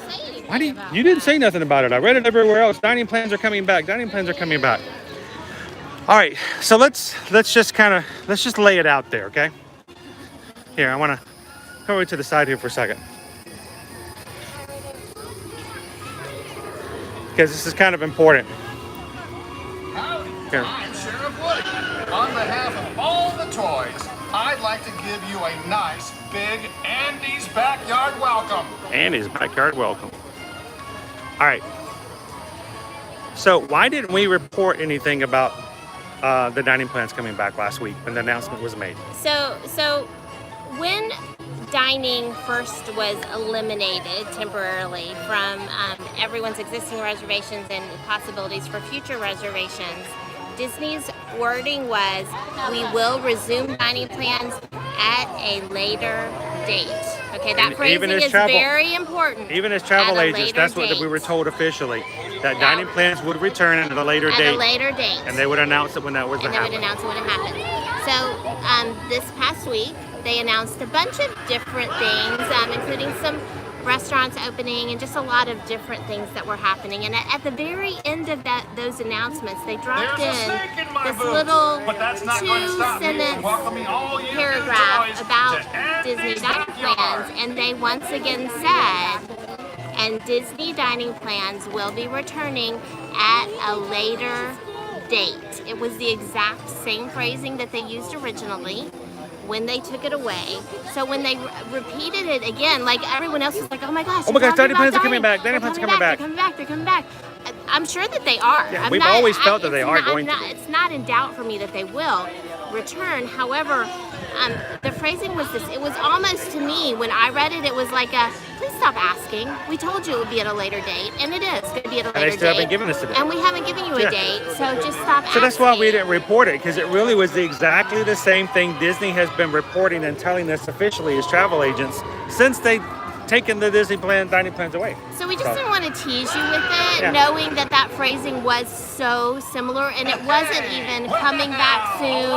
Why did you didn't say nothing about it? I read it everywhere else. Dining plans are coming back. Dining plans are coming back. All right, so let's just lay it out there, okay? Here, I want to come over to the side here for a second. Because this is kind of important. Here. I'm Sheriff Woody. On behalf of all the toys, I'd like to give you a nice, big Andy's Backyard welcome. Andy's Backyard welcome. All right. So why didn't we report anything about the dining plans coming back last week when the announcement was made? So when dining first was eliminated temporarily from everyone's existing reservations and possibilities for future reservations, Disney's wording was, we will resume dining plans at a later date. Okay, that phrasing is very important. Even as travel agents, that's what we were told officially, that dining plans would return at a later date. At a later date. And they would announce it when that was to happen. And they would announce it when it happened. So this past week, they announced a bunch of different things, including some restaurants opening and just a lot of different things that were happening. And at the very end of those announcements, they dropped this little 2-sentence paragraph about Disney dining plans. And they once again said, and Disney dining plans will be returning at a later date. It was the exact same phrasing that they used originally when they took it away. So when they repeated it again, like everyone else was like, oh my gosh, dining plans are coming back. Dining plans are coming back. They're coming back. I'm sure that they are. Yeah, we've always felt that they are going to. It's not in doubt for me that they will return. However, the phrasing was this. It was almost, to me, when I read it, it was like a, please stop asking. We told you it would be at a later date, and it is going to be at a later date. And they still haven't given us a date. And we haven't given you a date, so just stop asking. So that's why we didn't report it, because it really was exactly the same thing Disney has been reporting and telling us officially as travel agents since they've taken the Disney dining plans away. So we just didn't want to tease you with it, knowing that that phrasing was so similar, and it wasn't even coming back soon,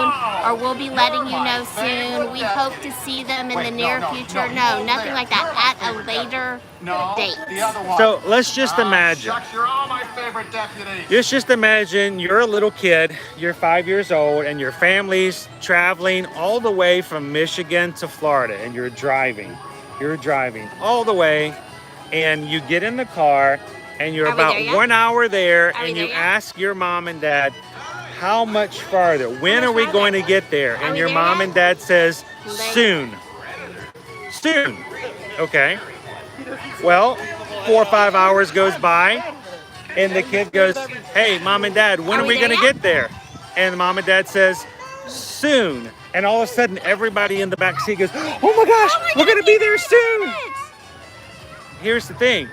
or we'll be letting you know soon. We hope to see them in the near future. No, nothing like that. At a later date. So let's just imagine. You're all my favorite deputies. Let's just imagine you're a little kid, you're 5 years old, and your family's traveling all the way from Michigan to Florida, and you're driving. You're driving all the way, and you get in the car, and you're about 1 hour there, and you ask your mom and dad, how much farther? When are we going to get there? And your mom and dad says, soon. Soon. Okay. Well, 4 or 5 hours goes by, and the kid goes, hey, mom and dad, when are we going to get there? And mom and dad says, soon. And all of a sudden, everybody in the back seat goes, oh my gosh, we're going to be there soon. Here's the thing.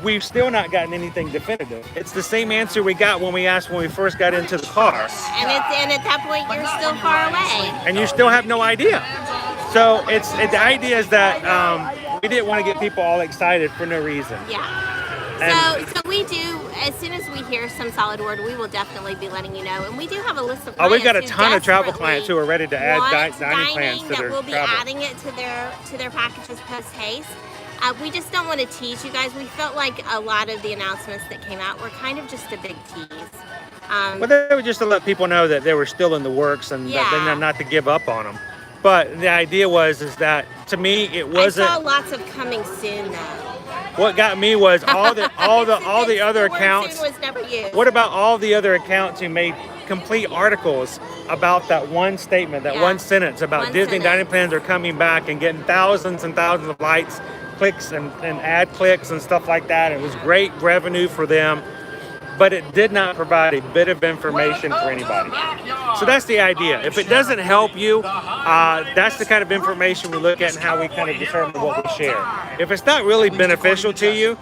We've still not gotten anything definitive. It's the same answer we got when we asked when we first got into the car. And at that point, you're still far away. And you still have no idea. So the idea is that we didn't want to get people all excited for no reason. Yeah. So we do, as soon as we hear some solid word, we will definitely be letting you know. And we do have a list of clients. We've got a ton of travel clients who are ready to add dining plans to their travel. We'll be adding it to their packages post haste. We just don't want to tease you guys. We felt like a lot of the announcements that came out were kind of just a big tease. Well, they were just to let people know that they were still in the works and that not to give up on them. But the idea was that, to me, it wasn't. I saw lots of coming soon, though. What got me was all the other accounts. Was never used. What about all the other accounts who made complete articles about that one statement, that one sentence about One Disney sentence. dining plans are coming back and getting thousands and thousands of likes, clicks, and ad clicks and stuff like that. It was great revenue for them, but it did not provide a bit of information for anybody. So that's the idea. If it doesn't help you, that's the kind of information we look at and how we kind of determine what we share. If it's not really beneficial to you,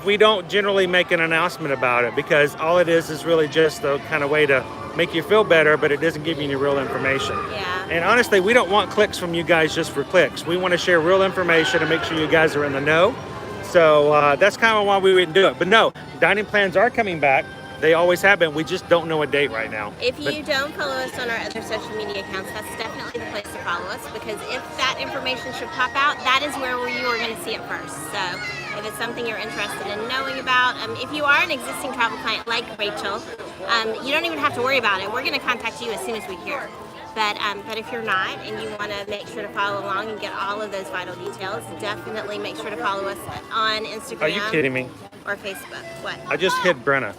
we don't generally make an announcement about it, because all it is really just a kind of way to make you feel better, but it doesn't give you any real information. Yeah. And honestly, we don't want clicks from you guys just for clicks. We want to share real information and make sure you guys are in the know. So that's kind of why we wouldn't do it. But no, dining plans are coming back. They always have been. We just don't know a date right now. If you don't follow us on our other social media accounts, that's definitely the place to follow us, because if that information should pop out, that is where you are going to see it first. So if it's something you're interested in knowing about, if you are an existing travel client like Rachel, you don't even have to worry about it. We're going to contact you as soon as we hear. But if you're not and you want to make sure to follow along and get all of those vital details, definitely make sure to follow us on Instagram. Are you kidding me? Or Facebook. What? I just hit Brenna.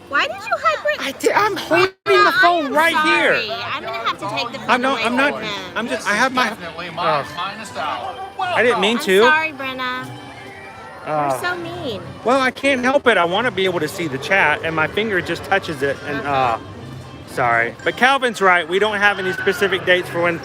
Why did you hide Brent? I'm holding the phone right here. I'm gonna have to take the phone I'm away not. from him. I'm just. I have my. Definitely my finest hour. I didn't mean I'm to. sorry, Brenna. You're so mean. Well, I can't help it. I want to be able to see the chat, and my finger just touches it. And sorry, but Calvin's right. We don't have any specific dates for when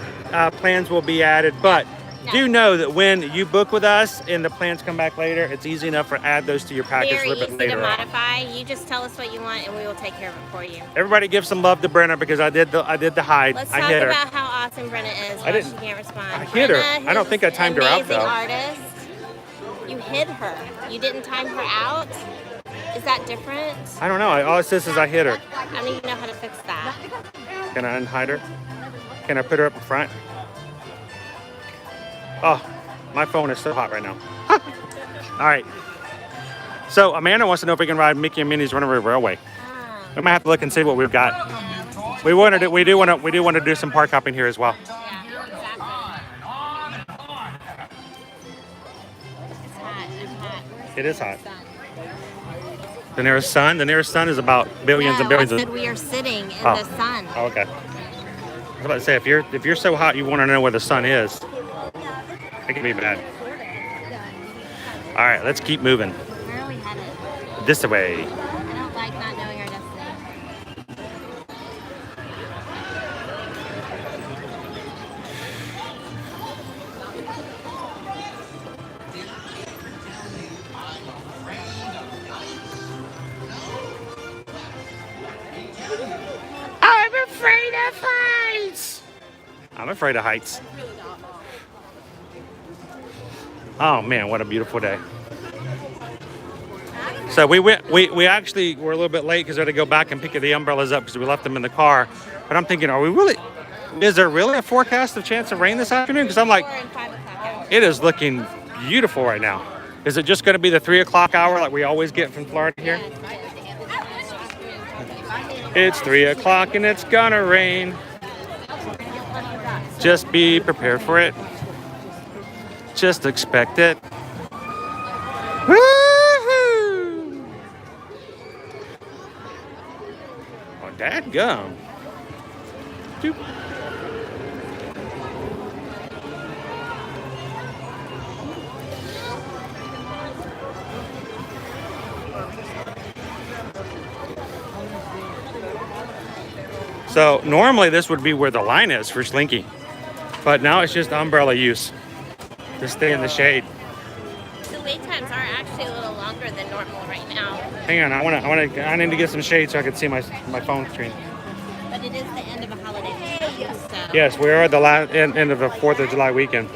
plans will be added, but do know that when you book with us and the plans come back later, it's easy enough to add those to your package Very a little easy bit to later on. modify. You just tell us what you want, and we will take care of it for you. Everybody give some love to Brenna, because I did the hide. Let's I talk hit her. about how awesome Brenna is. I While didn't- she can't respond. I hit her. Brenna I don't is think I timed her out, amazing though. Artist. You hid her. You didn't time her out. Is that different? I don't know. All it says is I hit her. I don't even know how to fix that. Can I unhide her? Can I put her up in front? Oh, my phone is so hot right now. All right. So Amanda wants to know if we can ride Mickey and Minnie's Runaway Railway. We might have to look and see what we've got. We do want to do some park hopping here as well. Yeah, exactly. It's hot. It's hot. It is hot. The nearest sun. The nearest sun is about billions and billions I of. said we are sitting in Oh. the sun. Oh, okay. I was about to say, if you're so hot you want to know where the sun is, it can be bad. All right, let's keep moving. Where are we headed? This way. I don't like not knowing our destination. I'm afraid of heights. I'm afraid of heights. Oh man, what a beautiful day. So we actually were a little bit late because we had to go back and pick the umbrellas up because we left them in the car. But I'm thinking, is there really a forecast of chance of rain this afternoon? Because I'm like, 4 and 5 o'clock hours. it is looking beautiful right now. Is it just going to be the 3 o'clock hour like we always get from Florida here? It's 3 o'clock and it's gonna rain. Just be prepared for it. Just expect it. Woo-hoo! Oh, dadgum. Doop. So normally this would be where the line is for Slinky, but now it's just umbrella use to stay in the shade. The wait times are actually a little longer than normal right now, Hang on, I need to get some shade so I can see my phone screen. but it is the end of a holiday weekend, so Yes, we are at the end of the 4th of July weekend,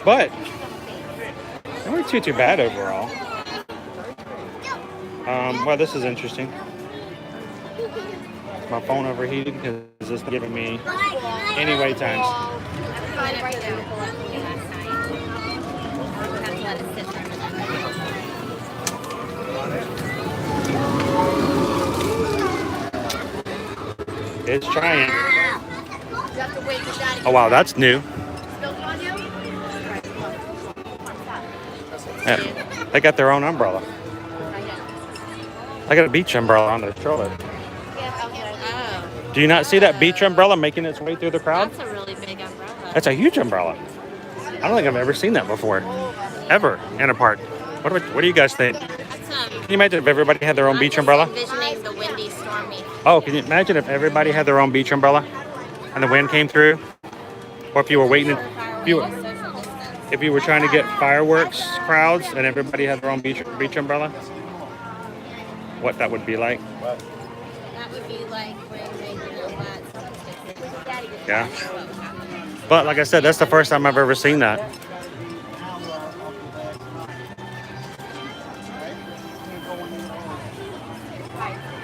but not really too bad overall. Well, this is interesting. My phone overheated because it's giving me any wait times. I tried to pull up for you last night. We'll have to let it sit for a minute. It's trying. Oh wow, that's new. Yeah, they got their own umbrella. I got a beach umbrella on their stroller. Oh. Do you not see that beach umbrella making its way through the crowd? That's a really big umbrella. That's a huge umbrella. I don't think I've ever seen that before. Ever in a park. What do you guys think? Can you imagine if everybody had their own beach umbrella? Envisioning the windy, stormy. Oh, can you imagine if everybody had their own beach umbrella and the wind came through? Or if you were waiting, if you were trying to get fireworks crowds and everybody had their own beach umbrella? What that would be like? That would be like when they Yeah. But like I said, that's the first time I've ever seen that.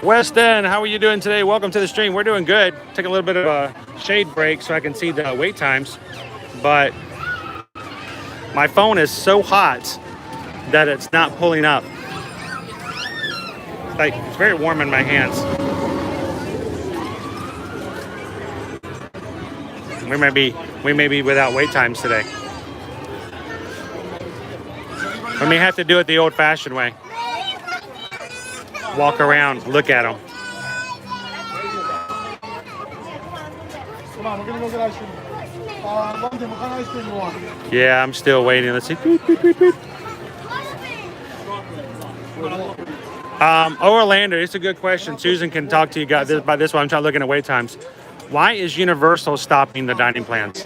Weston, how are you doing today? Welcome to the stream. We're doing good. Take a little bit of a shade break so I can see the wait times. But my phone is so hot that it's not pulling up. Like, it's very warm in my hands. We may be without wait times today. We may have to do it the old-fashioned way. Walk around, look at them. Come on, we're gonna go get ice cream. London, what kind of ice cream you want? Yeah, I'm still waiting. Let's see. Beep, beep, beep, beep. Orlando, it's a good question. Susan can talk to you guys about this one. I'm trying looking at wait times. Why is Universal stopping the dining plans?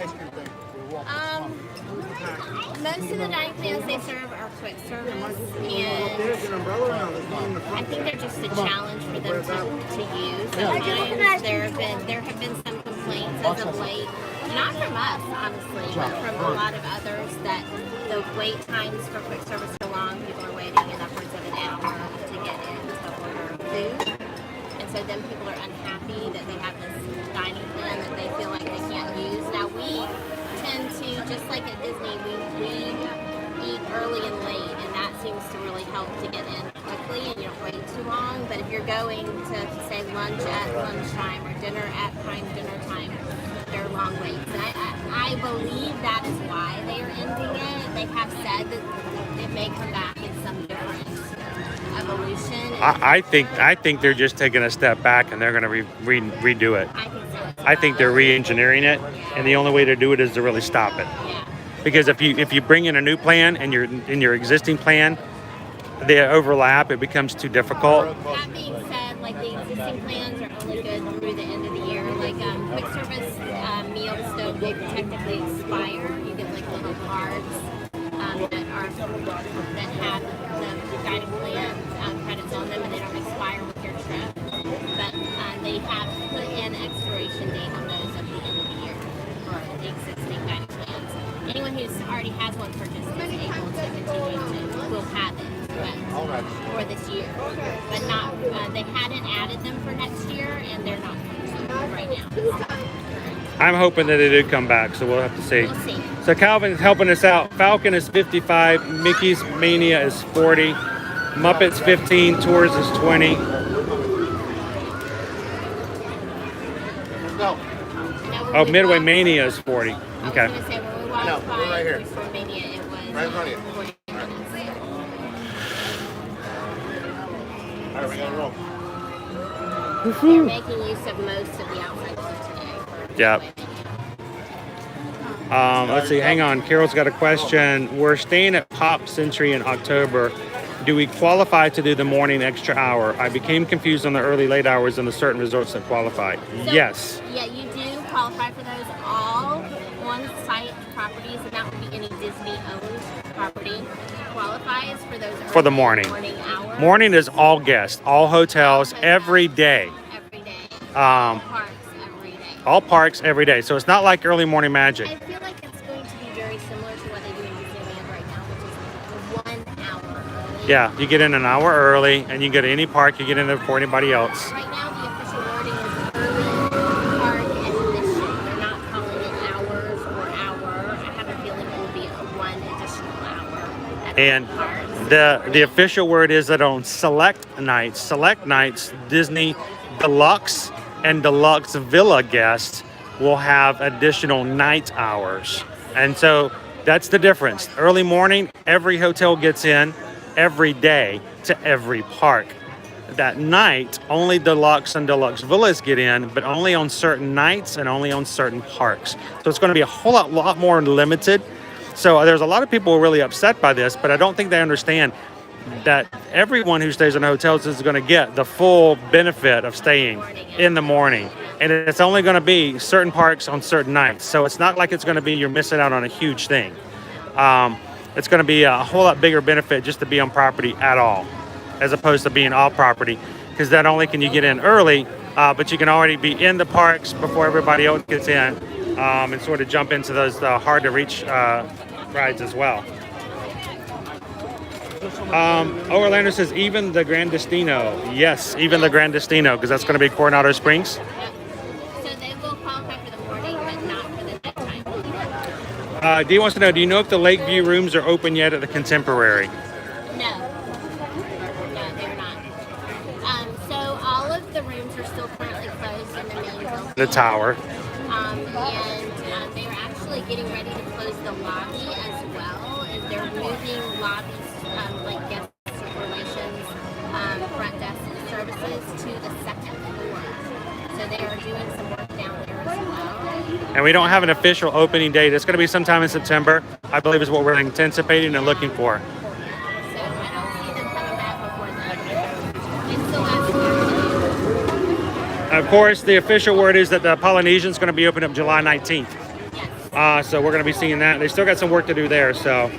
Most of the dining plans they serve are quick service, and I think they're just a challenge for them to use. Sometimes there have been some complaints as of late, not from us honestly, but from a lot of others, that the wait times for quick service are long. People are waiting in upwards of an hour to get in to order food, and so then people are unhappy that they have this dining plan that they feel like they can't use. Now we tend to, just like at Disney, we eat early and late, and that seems to really help to get in quickly and you don't wait too long. But if you're going to, say, lunch at lunchtime or dinner at prime dinner time, there are long waits. And I believe that is why they are ending it. They have said that it may come back in some different evolution. I think they're just taking a step back and they're going to redo it. I think so. I think they're re-engineering it, and the only way to do it is to really stop it. Yeah. Because if you bring in a new plan and your existing plan, they overlap, it becomes too difficult. That being said, like the existing plans are only good through the end of the year. Like quick service meals don't technically expire. You get like little cards that have the dining plan credits on them, and they don't expire with your trip. But they have put an expiration date on those at the end of the year for the existing dining plans. Anyone who's already has one purchased is able to continue to will have it, but for this year. But not they hadn't added them for next year, and they're not going to right now. I'm hoping that they do come back, so we'll have to see. We'll see. So Calvin is helping us out. Falcon is 55, Mickey's Mania is 40, Muppets 15, Tours is 20. No. Oh, Midway Mania is 40. I was Okay. going to say, when we walked by right here. Toy Mania, it was Right in front of you. 40 minutes. All right, we gotta roll. They're making use of most of the outside ones today. Yep. Let's see, hang on. Carol's got a question. We're staying at Pop Century in October. Do we qualify to do the morning extra hour? I became confused on the early late hours and the certain resorts that qualify. So, Yes. Yeah, you do qualify for those. All on-site properties, and that would be any Disney-owned property, qualifies for those For the early morning. hours. Morning is all guests, all hotels, every day. Every day. Um, Parks every day. All parks every day. So it's not like early morning magic. I feel like it's going to be very similar to what they do in Disneyland right now, which is 1 hour early. Yeah, you get in an hour early and you get to any park, you get in there before anybody else. Right now, the official wording is early park admission. They're not calling it hours or hour. I have a feeling it will be one additional hour at And the parks. the official word is that on select nights, Disney Deluxe and Deluxe Villa guests will have additional night hours. And so that's the difference. Early morning, every hotel gets in every day to every park. that night, only deluxe and deluxe villas get in, but only on certain nights and only on certain parks. So it's going to be a whole lot more limited. So there's a lot of people really upset by this, but I don't think they understand that everyone who stays in hotels is going to get the full benefit of staying in the morning. And it's only going to be certain parks on certain nights. So it's not like it's going to be you're missing out on a huge thing. It's going to be a whole lot bigger benefit just to be on property at all, as opposed to being off property, because not only can you get in early, but you can already be in the parks before everybody else gets in, and sort of jump into those hard to reach rides as well. Orlando says even the Gran Destino. Yes, even the Gran Destino, because that's going to be Coronado Springs. So they will qualify for the morning, but not for the nighttime. Dee wants to know, do you know if the Lakeview rooms are open yet at the Contemporary? No, they're not. So all of the rooms are still currently closed in the main building. The tower. And they're actually getting ready to close the lobby as well, as they're moving lobbies, like guest relations, front desk services to the second floor. So they are doing some work down there as well. And we don't have an official opening date. It's going to be sometime in September, I believe is what we're anticipating and looking for. So I don't see them coming back before then. It's the last year. Of course, the official word is that the Polynesian is going to be open up July 19th. Yes. So we're going to be seeing that. They still got some work to do there. So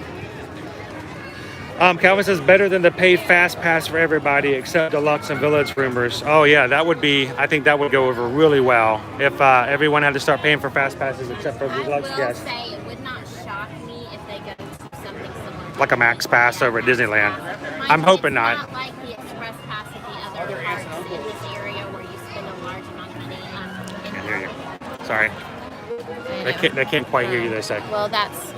Calvin says better than the paid fast pass for everybody except deluxe and village roomers. Oh yeah, that would be. I think that would go over really well if everyone had to start paying for fast passes except for deluxe guests. I will say it would not shock me if they go to something similar. Like a max pass over at Disneyland. I'm hoping not. It's not like the express pass at the other parks in this area where you spend a large amount of money. I can't hear you. Sorry. They can't quite hear you, they say. Well, that's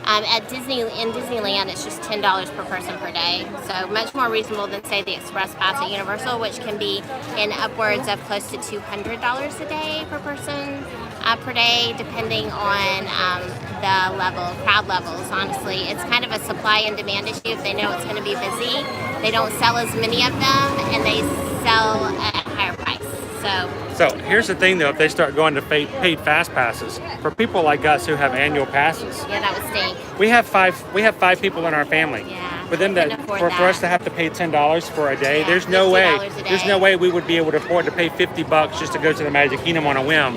at Disneyland, it's just $10 per person per day. So much more reasonable than, say, the express pass at Universal, which can be in upwards of close to $200 a day per person per day, depending on the crowd levels. Honestly, it's kind of a supply and demand issue. If they know it's going to be busy, they don't sell as many of them, and they sell at a higher price. So here's the thing, though. If they start going to paid fast passes, for people like us who have annual passes, yeah, that would stink. We have five people in our family. Yeah, But then for us to have to pay $10 for a day, Yeah, there's no way. $50 a day. There's no way we would be able to afford to pay $50 just to go to the Magic Kingdom on a whim,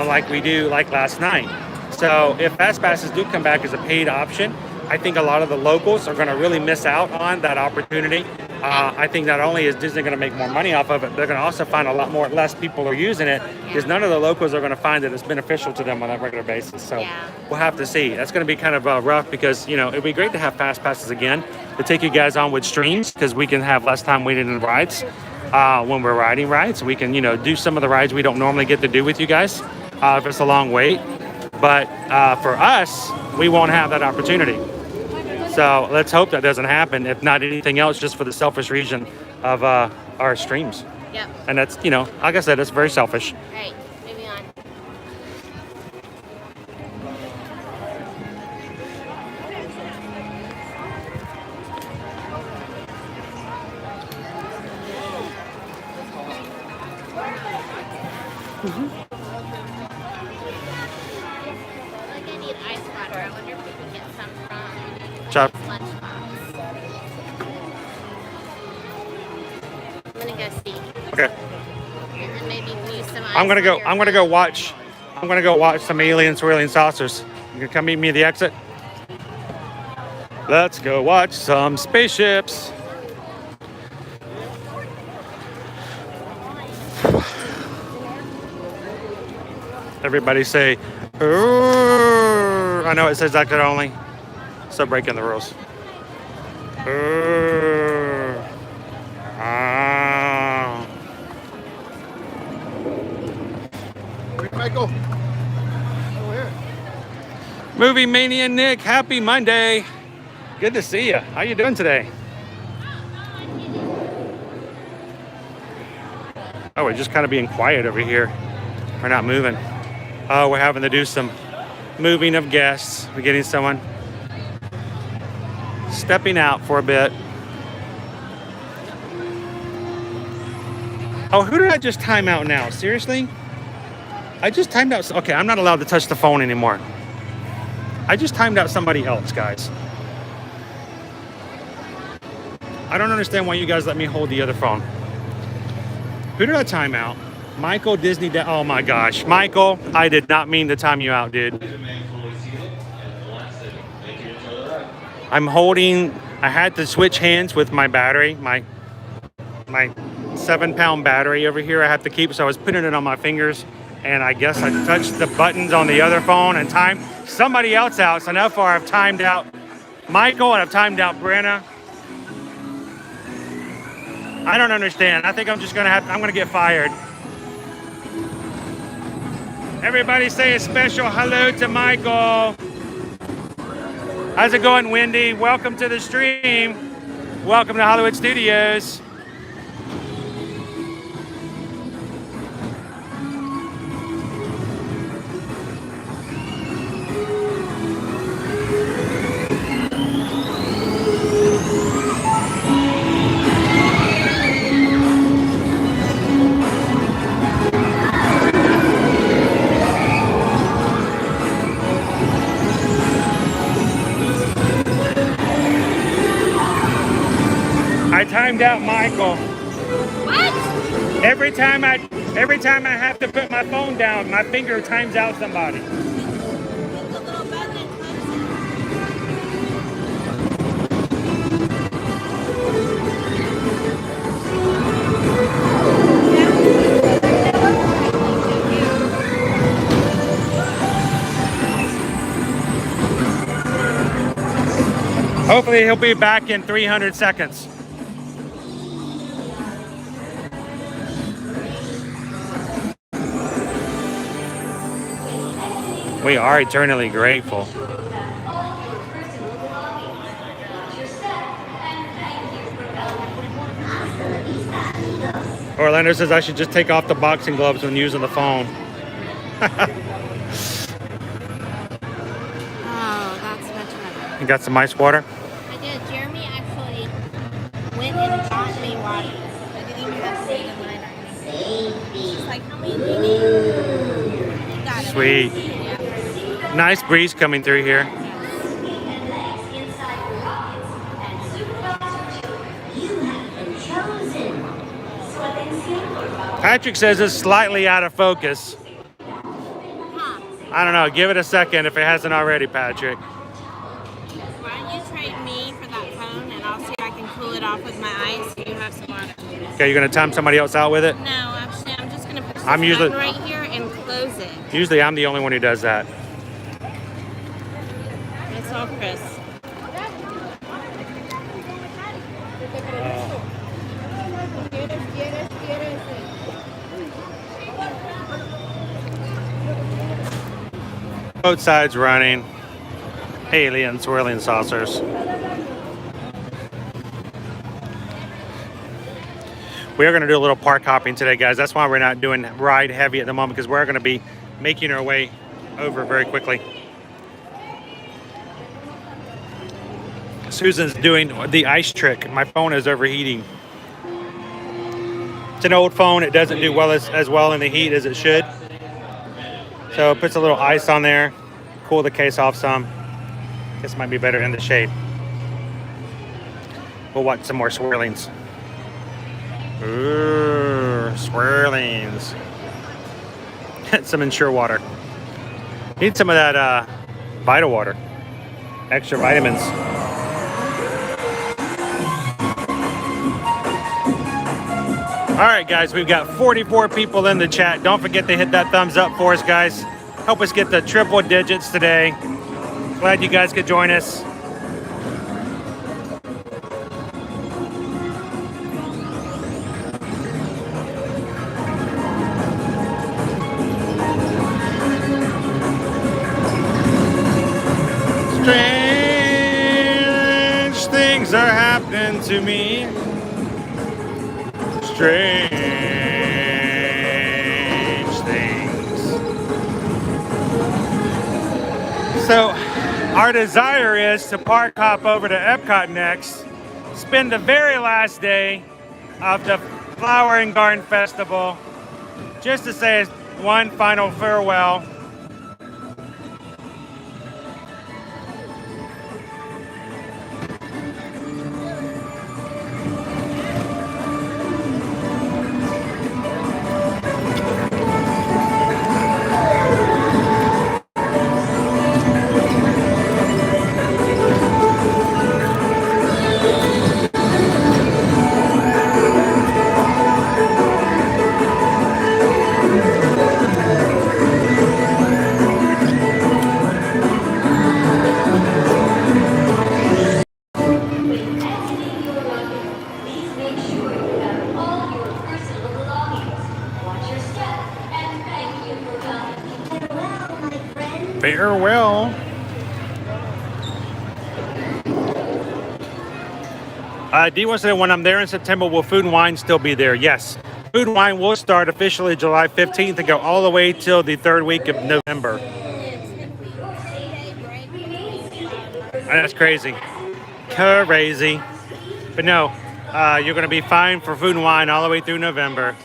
like we do like last night. So if fast passes do come back as a paid option, I think a lot of the locals are going to really miss out on that opportunity. I think not only is Disney going to make more money off of it, they're going to also find less people are using it, because none of the locals are going to find that it's beneficial to them on a regular basis. So we'll have to see. That's going to be kind of rough, because it'd be great to have fast passes again to take you guys on with streams, because we can have less time waiting in rides when we're riding rides. We can do some of the rides we don't normally get to do with you guys if it's a long wait. But for us, we won't have that opportunity. So let's hope that doesn't happen. If not anything else, just for the selfish reason of our streams. Yep. And that's, like I said, it's very selfish. Right. Moving on. Like I need ice water. I wonder if we can get some from Chop. Lunchbox. I'm gonna go see. Okay. And then maybe use some ice I'm gonna go. on your I'm gonna go watch. I'm gonna go watch some aliens swirling saucers. You gonna come meet me at the exit? Let's go watch some spaceships. Everybody say, "Urgh." I know it says exit only, so breaking the rules. Urgh. Ah. Where'd Michael? Over here. Movie Mania Nick, happy Monday. Good to see you. How you doing today? Oh, we're just kind of being quiet over here. We're not moving. Oh, we're having to do some moving of guests. We're getting someone stepping out for a bit. Oh, who did I just time out now? Seriously? I just timed out. Okay, I'm not allowed to touch the phone anymore. I just timed out somebody else, guys. I don't understand why you guys let me hold the other phone. Who did I time out? Michael Disney. Oh my gosh. Michael, I did not mean to time you out, dude. I'm holding, I had to switch hands with my battery, my 7-pound battery over here I have to keep, so I was putting it on my fingers, and I guess I touched the buttons on the other phone and timed somebody else out. So now far I've timed out Michael and I've timed out Brenna. I don't understand. I think I'm gonna get fired. Everybody say a special hello to Michael. How's it going, Wendy? Welcome to the stream. Welcome to Hollywood Studios. I timed out Michael. What? Every time I have to put my phone down, my finger times out somebody. Hit the little button and Hopefully he'll be back in 300 seconds. We are eternally grateful. Orlando says I should just take off the boxing gloves when using the phone. Oh, that's much better. You got some ice water? I did. Jeremy actually went and bought me water. I didn't even have to eat in mine. She's like, how many do you need? You got it. Sweet. Yeah. Nice breeze coming through here. Patrick says it's slightly out of focus. Huh. I don't know. Give it a second if it hasn't already, Patrick. Why don't you trade me for that phone and I'll see if I can cool it off with my ice so you have some water. Okay, you're going to time somebody else out with it? No, actually, I'm just going to push this I'm usually- button right here and close it. Usually I'm the only one who does that. It's all Chris. Both sides running. Alien swirling saucers. We are going to do a little park hopping today, guys. That's why we're not doing ride heavy at the moment, because we're going to be making our way over very quickly. Susan's doing the ice trick. My phone is overheating. It's an old phone. It doesn't do well as well in the heat as it should. So it puts a little ice on there, cool the case off some. This might be better in the shade. We'll watch some more swirlings. Ooh, swirlings. Some Ensure water. Need some of that Vita water. Extra vitamins. All right, guys, we've got 44 people in the chat. Don't forget to hit that thumbs up for us, guys. Help us get the triple digits today. Glad you guys could join us. Strange things are happening to me. Strange things. So, our desire is to park hop over to Epcot next, spend the very last day of the Flower and Garden Festival, just to say one final farewell. Farewell. D wants to know, when I'm there in September, will Food and Wine still be there? Yes. Food and Wine will start officially July 15th and go all the way till the third week of November. That's crazy. Crazy. But no, you're going to be fine for Food and Wine all the way through November.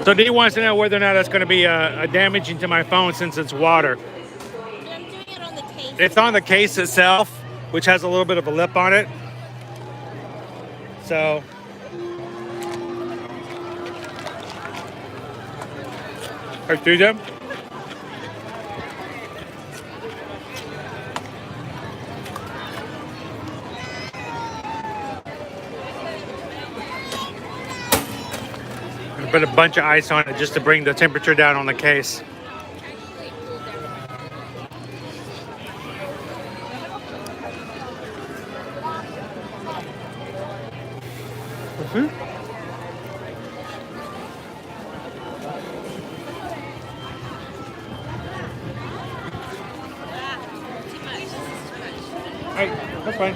So Dee wants to know whether or not that's going to be damaging to my phone since it's water. I'm doing it on the case. It's on the case itself, which has a little bit of a lip on it. So are through them? Put a bunch of ice on it just to bring the temperature down on the case. All right, that's fine.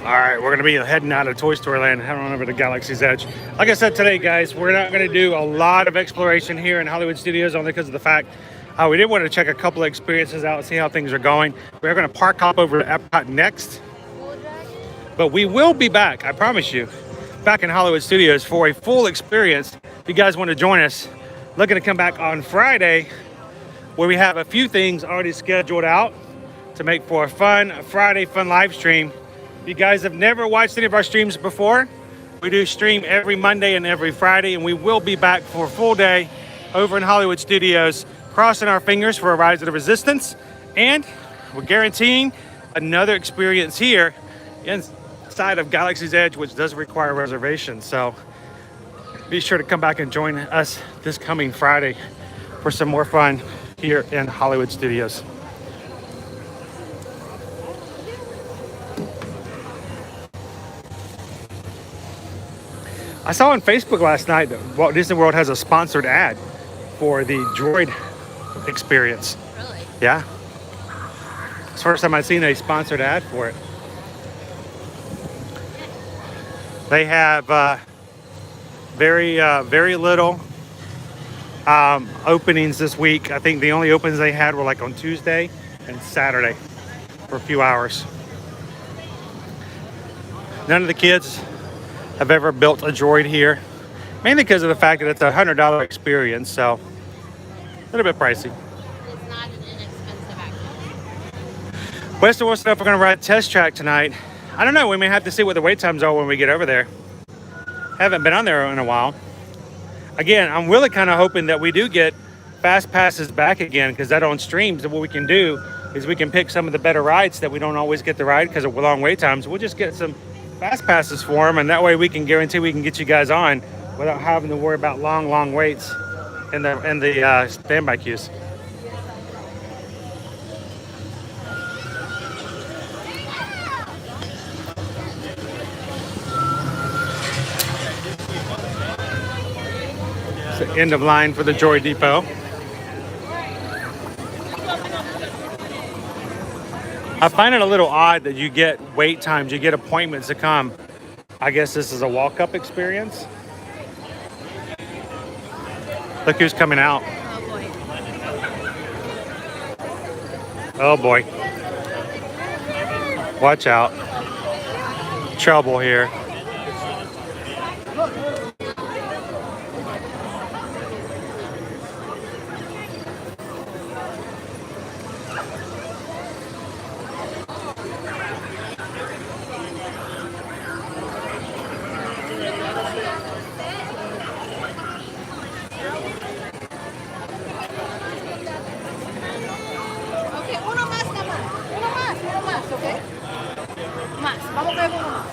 All right, we're gonna be heading out of Toy Story Land, heading on over to Galaxy's Edge. Like I said today, guys, we're not gonna do a lot of exploration here in Hollywood Studios, only because of the fact we did want to check a couple of experiences out, see how things are going. We're gonna park hop over to Epcot next, but we will be back, I promise you, back in Hollywood Studios for a full experience. If you guys want to join us, looking to come back on Friday, where we have a few things already scheduled out to make for a fun Friday fun live stream. If you guys have never watched any of our streams before, we do stream every Monday and every Friday, and we will be back for a full day over in Hollywood Studios, crossing our fingers for a Rise of the Resistance, and we're guaranteeing another experience here inside of Galaxy's Edge, which does require reservations. So be sure to come back and join us this coming Friday for some more fun here in Hollywood Studios. I saw on Facebook last night that Walt Disney World has a sponsored ad for the droid experience. Really? Yeah. It's the first time I've seen a sponsored ad for it. They have very little openings this week. I think the only openings they had were like on Tuesday and Saturday for a few hours. None of the kids have ever built a droid here, mainly because of the fact that it's a $100 experience, so a little bit pricey. It's not an inexpensive activity. Western wants to know if we're going to ride Test Track tonight. I don't know. We may have to see what the wait times are when we get over there. Haven't been on there in a while. Again, I'm really kind of hoping that we do get fast passes back again, because that on streams, what we can do is we can pick some of the better rides that we don't always get to ride because of long wait times. We'll just get some fast passes for them, and that way we can guarantee we can get you guys on without having to worry about long waits in the standby queues. It's the end of line for the Droid Depot. I find it a little odd that you get wait times, you get appointments to come. I guess this is a walk-up experience. Look who's coming out. Oh boy. Oh boy. Watch out. Trouble here. Okay, uno más, nada más. Uno más, ¿ok? Más, vamos a ver uno más.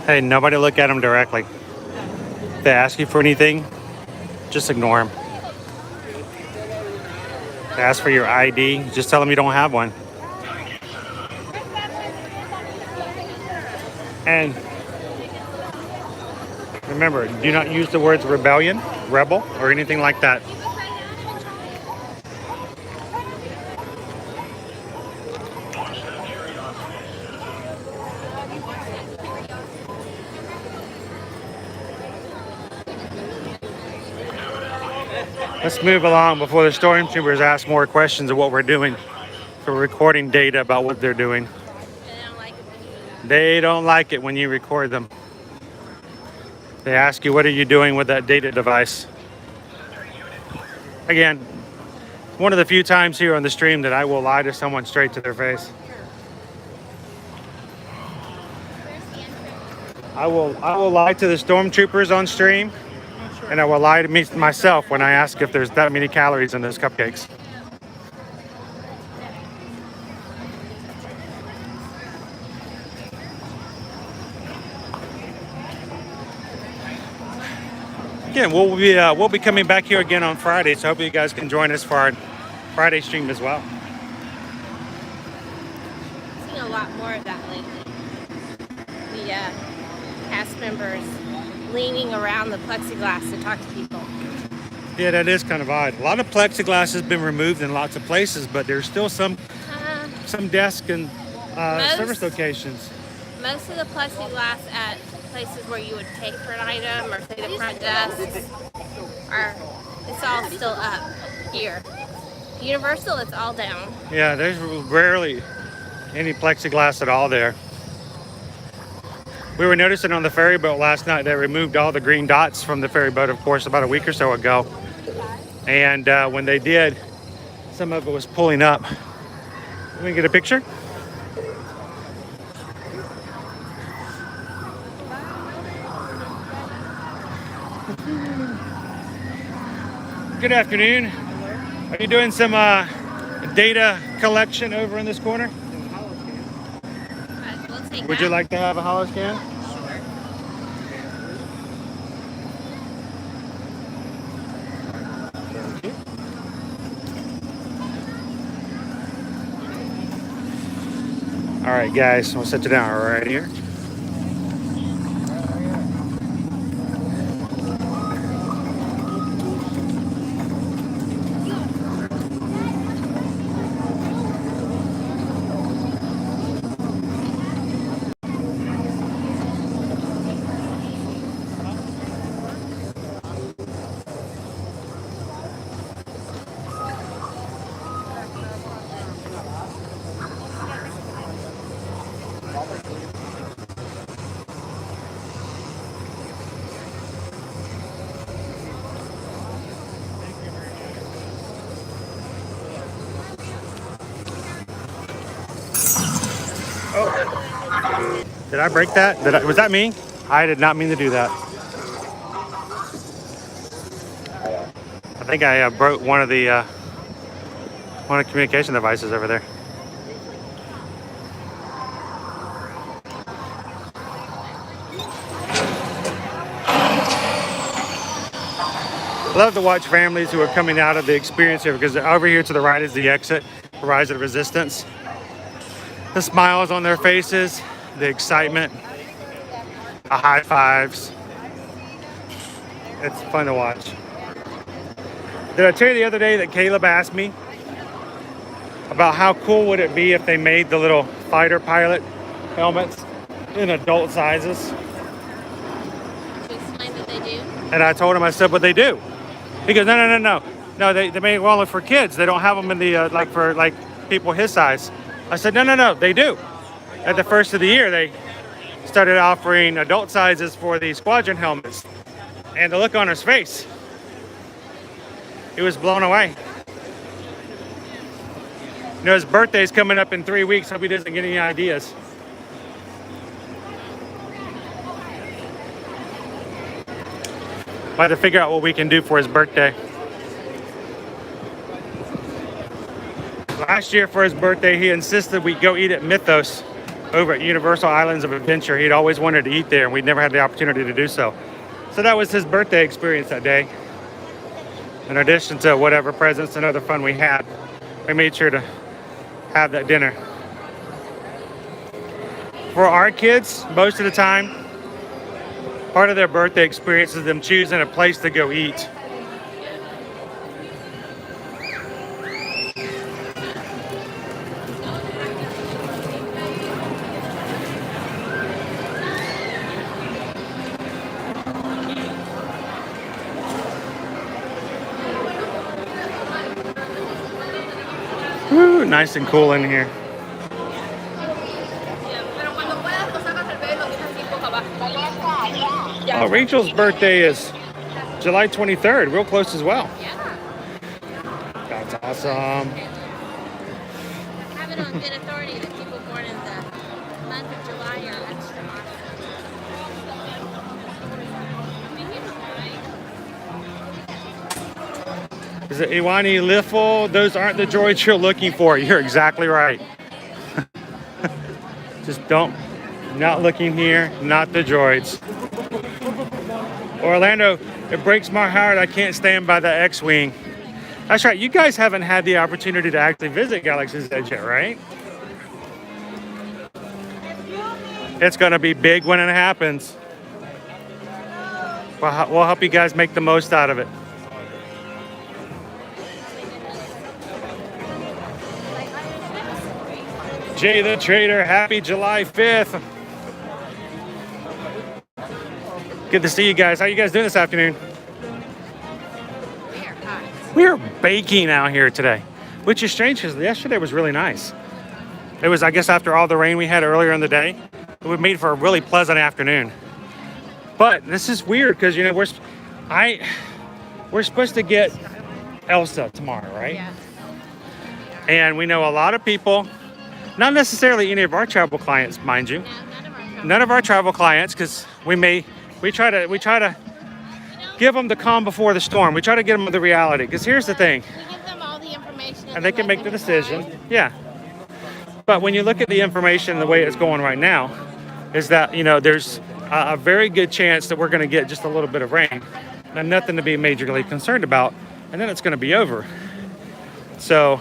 Hey, nobody look at them directly. If they ask you for anything, just ignore them. They ask for your ID, just tell them you don't have one. And remember, do not use the words rebellion, rebel, or anything like that. Let's move along before the stormtroopers ask more questions of what we're doing for recording data about what they're doing. They don't like it when you record them. They ask you, what are you doing with that data device? Again, one of the few times here on the stream that I will lie to someone straight to their face. I will lie to the stormtroopers on stream, and I will lie to myself when I ask if there's that many calories in those cupcakes. Again, we'll be coming back here again on Friday, so I hope you guys can join us for our Friday stream as well. I've seen a lot more of that lately. The cast members leaning around the plexiglass to talk to people. Yeah, that is kind of odd. A lot of plexiglass has been removed in lots of places, but there's still some desks and service locations. Most of the plexiglass at places where you would pay for an item or say the front desk it's all still up here. Universal, it's all down. Yeah, there's rarely any plexiglass at all there. We were noticing on the ferry boat last night, they removed all the green dots from the ferry boat, of course, about a week or so ago. And when they did, some of it was pulling up. Let me get a picture. Good afternoon. Are you doing some data collection over in this corner? We'll take Would that. you like to have a hollow scan? All right, guys, we'll sit you down right here. Did I break that? Was that me? I did not mean to do that. I think I broke one of the communication devices over there. Love to watch families who are coming out of the experience here, because over here to the right is the exit, the Rise of the Resistance. The smiles on their faces, the excitement. high fives. It's fun to watch. Did I tell you the other day that Caleb asked me about how cool would it be if they made the little fighter pilot helmets in adult sizes? To explain that they do. And I told him, I said, but they do. He goes, no. No, they made it only for kids. They don't have them in the, like for like people his size. I said, no, they do. At the first of the year, they started offering adult sizes for the squadron helmets. And the look on his face, he was blown away. You know, his birthday's coming up in 3 weeks. Hope he doesn't get any ideas. About to figure out what we can do for his birthday. Last year for his birthday, he insisted we go eat at Mythos over at Universal Islands of Adventure. He'd always wanted to eat there, and we'd never had the opportunity to do so. So that was his birthday experience that day. In addition to whatever presents and other fun we had, we made sure to have that dinner. For our kids, most of the time, part of their birthday experience is them choosing a place to go eat. Woo, nice and cool in here. Oh, Rachel's birthday is July 23rd, real close as well. Yeah. That's awesome. I have it on good authority that people born in the month of July are extra awesome. Is it Iwani Liffle? Those aren't the droids you're looking for. You're exactly right. Just not looking here, not the droids. Orlando, it breaks my heart I can't stand by the X-Wing. That's right, you guys haven't had the opportunity to actually visit Galaxy's Edge yet, right? It's gonna be big when it happens. We'll help you guys make the most out of it. Jay the Trader, happy July 5th. Good to see you guys. How you guys doing this afternoon? We are hot. We are baking out here today, which is strange because yesterday was really nice. It was, I guess, after all the rain we had earlier in the day, it would made for a really pleasant afternoon. But this is weird because, you know, we're supposed to get Elsa tomorrow, right? Yeah. And we know a lot of people, not necessarily any of our travel clients, mind you, No, none of our travel clients, because we try to give them the calm before the storm. We try to get them the reality. Because here's the thing, We give them all the information. and they can make the decision. Yeah. But when you look at the information, the way it's going right now, is that, you know, there's a very good chance that we're going to get just a little bit of rain, and nothing to be majorly concerned about, and then it's going to be over. So,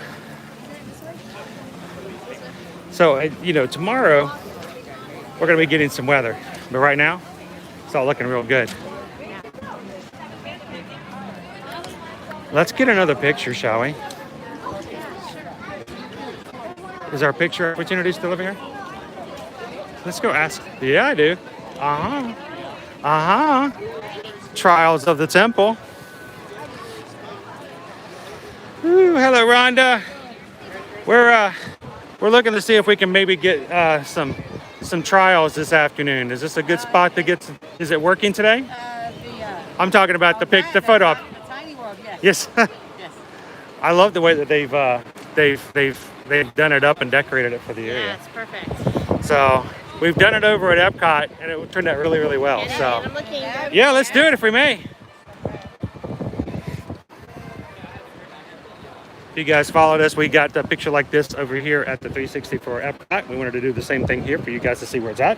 you know, tomorrow we're going to be getting some weather, but right now it's all looking real good. Let's get another picture, shall we? Is our picture opportunity still over here? Let's go ask. Yeah, I do. Trials of the Temple. Ooh, hello, Rhonda. We're looking to see if we can maybe get some trials this afternoon. Is this a good spot to get? Is it working today? I'm talking about the photo op. Tiny World, yes. Yes. Yes. I love the way that they've done it up and decorated it for the Yeah, area. it's perfect. So we've done it over at Epcot, and it turned out really, really well. And So I'm looking. yeah, let's do it if we may. If you guys followed us, we got a picture like this over here at the 360 for Epcot. We wanted to do the same thing here for you guys to see where it's at.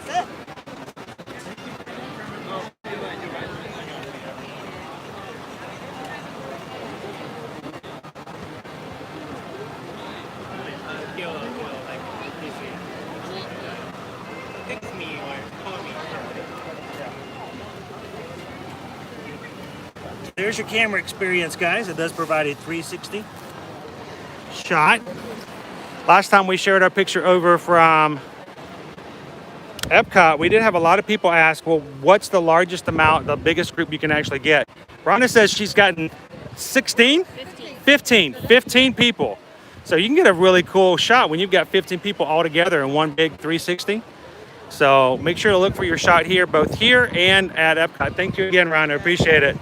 That's it. There's your camera experience, guys. It does provide a 360 shot. Last time we shared our picture over from Epcot, we did have a lot of people ask, well, what's the largest amount, the biggest group you can actually get? Rhonda says she's gotten 16? 15 people. So you can get a really cool shot when you've got 15 people all together in one big 360. So make sure to look for your shot here, both here and at Epcot. Thank you again, Rhonda. Appreciate it.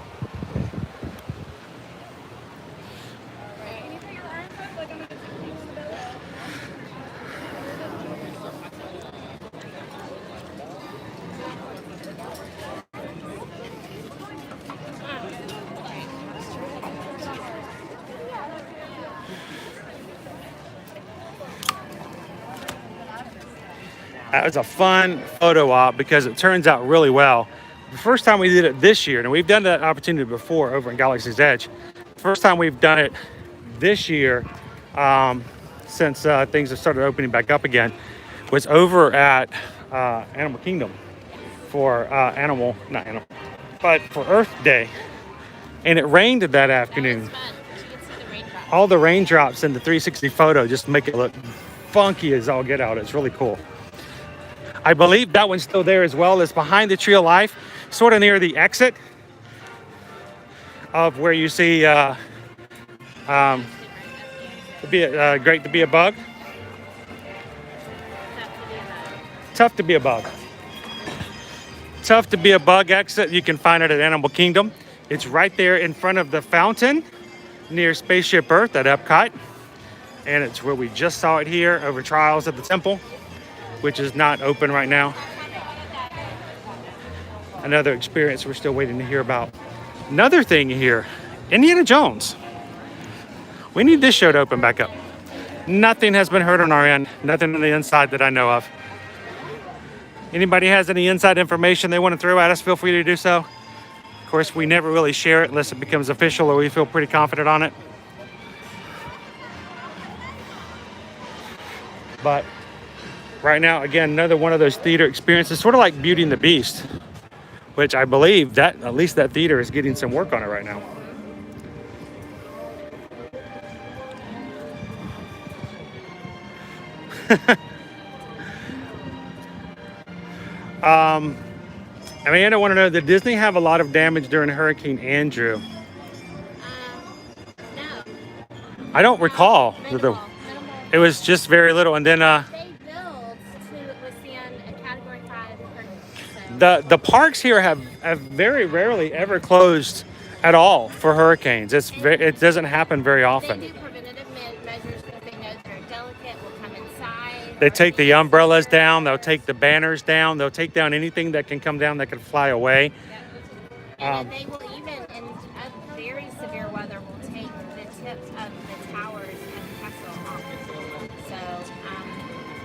That was a fun photo op because it turns out really well. The first time we did it this year, and we've done that opportunity before over in Galaxy's Edge. The first time we've done it this year, since things have started opening back up again, was over at Animal Kingdom for for Earth Day. And it rained that afternoon. That was fun. You could see the raindrops. All the raindrops in the 360 photo just make it look funky as all get out. It's really cool. I believe that one's still there as well. It's behind the Tree of Life, sort of near the exit of where you see Great to Be a Bug. Tough to be a bug. Tough to be a bug exit. You can find it at Animal Kingdom. It's right there in front of the fountain near Spaceship Earth at Epcot. And it's where we just saw it here over Trials at the Temple, which is not open right now. Another experience we're still waiting to hear about. Another thing here, Indiana Jones. We need this show to open back up. Nothing has been heard on our end. Nothing on the inside that I know of. Anybody has any inside information they want to throw at us, feel free to do so. Of course, we never really share it unless it becomes official or we feel pretty confident on it. But right now, again, another one of those theater experiences, sort of like Beauty and the Beast, which I believe that at least that theater is getting some work on it right now. Amanda want to know, did Disney have a lot of damage during Hurricane Andrew? No. I don't recall. Minimal. It was just very little, and then They built to withstand a Category 5 hurricane. So. the parks here have very rarely ever closed at all for hurricanes. It doesn't happen very often. They do preventative measures because they know they're delicate, will come inside. They take the umbrellas down, they'll take the banners down, they'll take down anything that can come down that can fly away. And then they will even, in very severe weather, will take the tips of the towers and castle off. So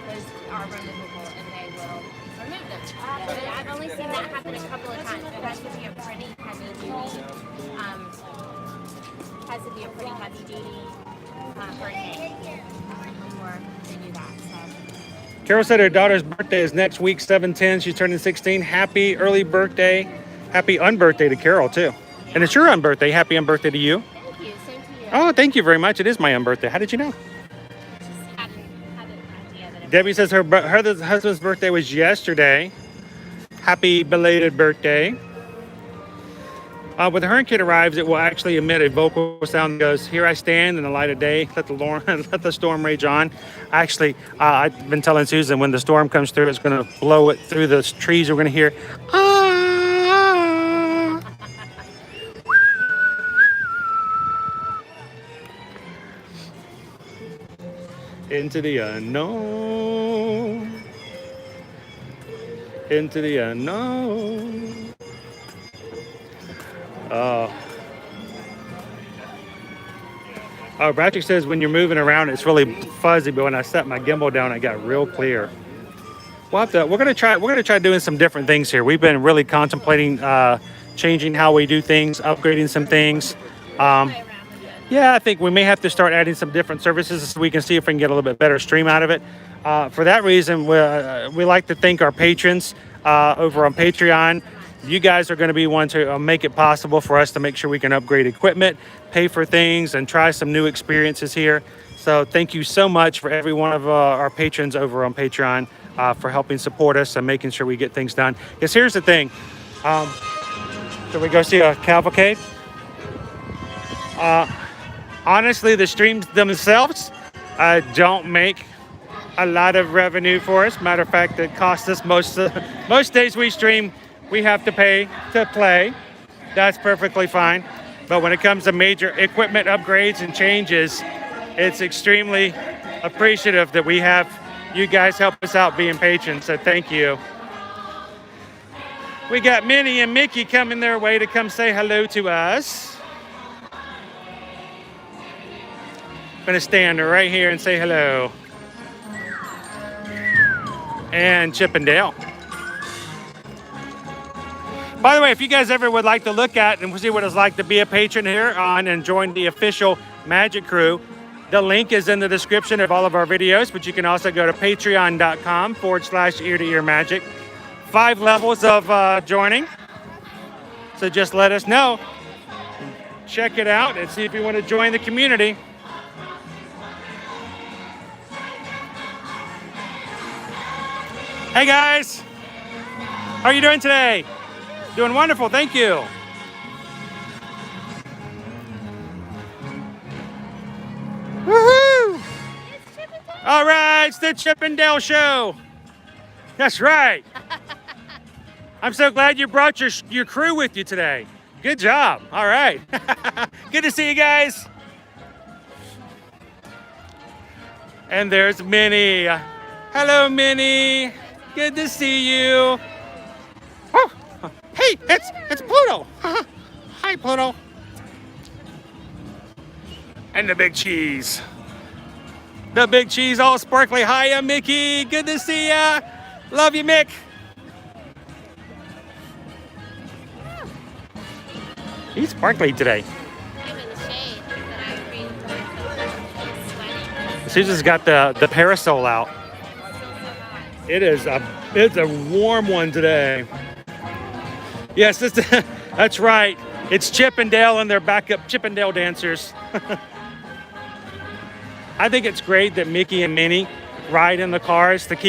those are removable and they will remove them. But I've only seen that happen a couple of times. It has to be a pretty heavy duty, hurricane before they do that. So. Carol said her daughter's birthday is next week, 7/10. She's turning 16. Happy early birthday. Happy unbirthday to Carol, too. And it's your unbirthday. Happy unbirthday to you. Thank you. Same to you. Oh, thank you very much. It is my unbirthday. How did you know? Just had an idea that it Debbie says her husband's birthday was yesterday. Happy belated birthday. When the hurricane arrives, it will actually emit a vocal sound that goes, "Here I stand in the light of day, let the storm rage on." Actually, I've been telling Susan when the storm comes through, it's going to blow it through the trees. We're going to hear, "Ah." Into the unknown. Into the unknown. Patrick says when you're moving around, it's really fuzzy, but when I set my gimbal down, it got real clear. we're gonna try doing some different things here. We've been really contemplating changing how we do things, upgrading some things. Yeah, I think we may have to start adding some different services so we can see if we can get a little bit better stream out of it. For that reason, we like to thank our patrons over on Patreon. You guys are going to be one to make it possible for us to make sure we can upgrade equipment, pay for things, and try some new experiences here. So thank you so much for every one of our patrons over on Patreon for helping support us and making sure we get things done. Because here's the thing. Should we go see a cavalcade? Honestly, the streams themselves don't make a lot of revenue for us. Matter of fact, it costs us most days we stream, we have to pay to play. That's perfectly fine. But when it comes to major equipment upgrades and changes, it's extremely appreciative that we have you guys help us out being patrons. So thank you. We got Minnie and Mickey coming their way to come say hello to us. I'm gonna stand right here and say hello. And Chip and Dale. By the way, if you guys ever would like to look at and see what it's like to be a patron here on and join the official Magic Crew, the link is in the description of all of our videos, but you can also go to patreon.com/ear-to-ear-magic. 5 levels of joining. So just let us know. Check it out and see if you want to join the community. Hey guys, how are you doing today? Doing wonderful, thank you. Woohoo! All right, it's the Chip and Dale Show. That's right. I'm so glad you brought your crew with you today. Good job. All right. Good to see you guys. And there's Minnie. Hello, Minnie. Good to see you. Oh, hey, it's Pluto. Hi, Pluto. And the big cheese. The big cheese all sparkly. Hiya, Mickey. Good to see ya. Love you, Mick. He's sparkly today. I'm in the shade, but I agree with myself. Sweating. Susan's got the parasol out. It's a warm one today. Yes, that's right. It's Chip and Dale and their backup Chip and Dale dancers. I think it's great that Mickey and Minnie ride in the cars to keep